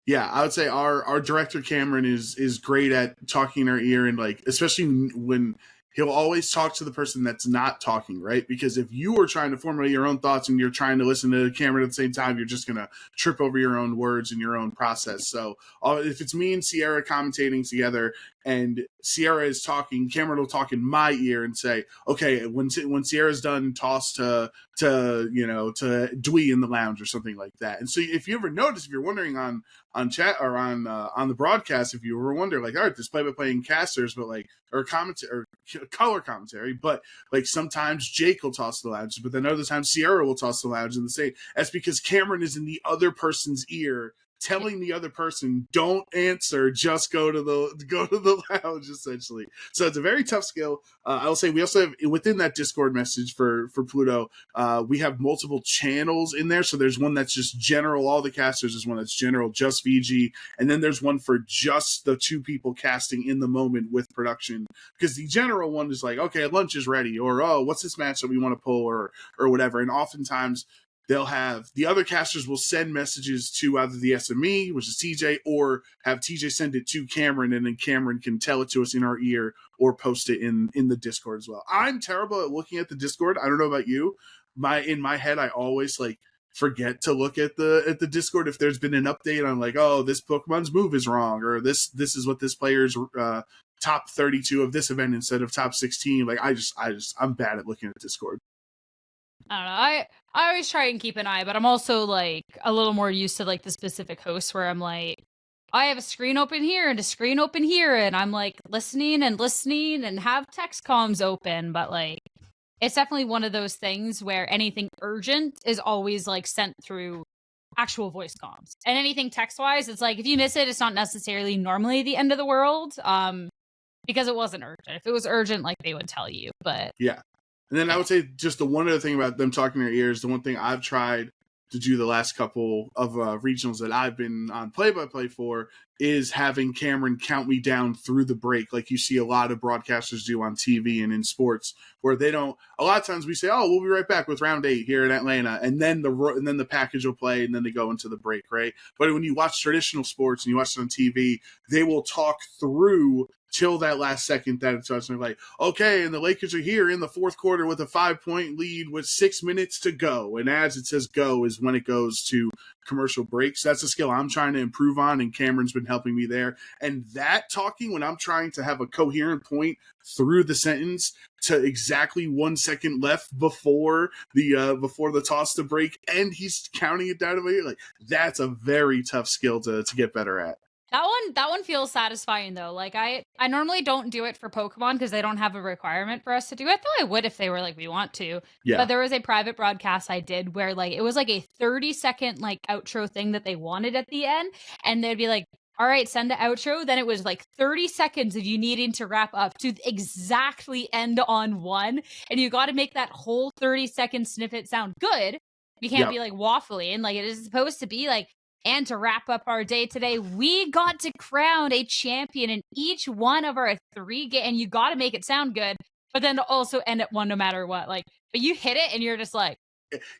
Yeah, I would say our director Cameron is great at talking in our ear, and like especially when he'll always talk to the person that's not talking, right? Because if you are trying to formulate your own thoughts and you're trying to listen to Cameron at the same time, you're just going to trip over your own words and your own process. So if it's me and Sierra commentating together and Sierra is talking, Cameron will talk in my ear and say, okay, when Sierra's done, toss to Dwee in the lounge or something like that. And so if you ever notice, if you're wondering on chat or on the broadcast, if you ever wonder, like, all right, this play-by-play and casters, but like, or commentary or color commentary, but like sometimes Jake will toss the lounge, but then other times Sierra will toss the lounge, and the same. That's because Cameron is in the other person's ear, telling the other person, don't answer, just go to the lounge, essentially. So it's a very tough skill. I will say we also have within that Discord message for Pluto, we have multiple channels in there. So there's one that's just general, all the casters. There's one that's general, just VG, and then there's one for just the 2 people casting in the moment with production. Because the general one is like, okay, lunch is ready, or oh, what's this match that we want to pull, or whatever. And oftentimes they'll have the other casters will send messages to either the SME, which is TJ, or have TJ send it to Cameron, and then Cameron can tell it to us in our ear or post it in the Discord as well. I'm terrible at looking at the Discord. I don't know about you. In my head, I always like forget to look at the Discord if there's been an update on like, oh, this Pokemon's move is wrong, or this is what this player's top 32 of this event instead of top 16. Like I'm bad at looking at Discord. I don't know. I always try and keep an eye, but I'm also like a little more used to like the specific hosts where I'm like, I have a screen open here and a screen open here, and I'm like listening and have text comms open, but like it's definitely one of those things where anything urgent is always like sent through actual voice comms, and anything text wise, it's like if you miss it, it's not necessarily normally the end of the world, because it wasn't urgent. If it was urgent, like they would tell you, but yeah. And then I would say just the one other thing about them talking in their ears, the one thing I've tried to do the last couple of regionals that I've been on play-by-play for is having Cameron count me down through the break, like you see a lot of broadcasters do on TV and in sports, where they don't. A lot of times we say, "Oh, we'll be right back with round 8 here in Atlanta," and then the package will play, and then they go into the break, right? But when you watch traditional sports and you watch it on TV, they will talk through till that last second that it's starts like, okay, and the Lakers are here in the fourth quarter with a 5-point lead with 6 minutes to go. And as it says go is when it goes to commercial breaks. That's a skill I'm trying to improve on, and Cameron's been helping me there. And that talking when I'm trying to have a coherent point through the sentence to exactly 1 second left before the toss to break, and he's counting it down to me, like, that's a very tough skill to get better at. That one feels satisfying though. Like I normally don't do it for Pokemon because they don't have a requirement for us to do it. Though I would if they were like, we want to. Yeah. But there was a private broadcast I did where like it was like a 30-second like outro thing that they wanted at the end, and they'd be like, all right, send the outro. Then it was like 30 seconds of you needing to wrap up to exactly end on one. And you got to make that whole 30-second snippet sound good. You can't be like waffly, and like it is supposed to be like. And to wrap up our day today, we got to crown a champion in each one of our 3 games. And you got to make it sound good, but then to also end at one no matter what. Like, but you hit it and you're just like,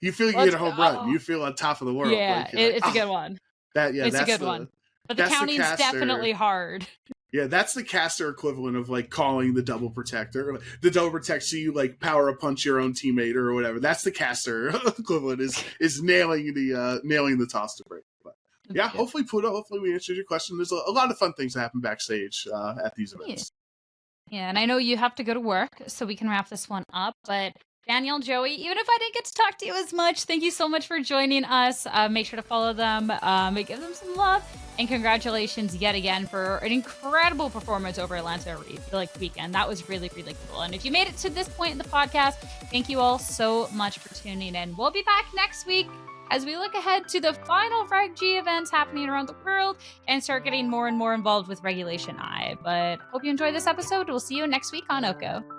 you feel you hit a home run. You feel on top of the world. Yeah, like, it's a good one. It's a good one. But the counting's definitely hard. Yeah, that's the caster equivalent of like calling the double protector. The double protect, so you like power up punch your own teammate or whatever. That's the caster equivalent is nailing the toss to break. But yeah, hopefully Pluto, hopefully we answered your question. There's a lot of fun things that happen backstage at these events. Yeah, and I know you have to go to work, so we can wrap this one up. But Daniel, Joey, even if I didn't get to talk to you as much, thank you so much for joining us. Make sure to follow them, give them some love, and congratulations yet again for an incredible performance over Atlanta weekend. That was really, really cool. And if you made it to this point in the podcast, thank you all so much for tuning in. We'll be back next week as we look ahead to the final Reg G events happening around the world and start getting more and more involved with Regulation I. But hope you enjoyed this episode. We'll see you next week on OHKO.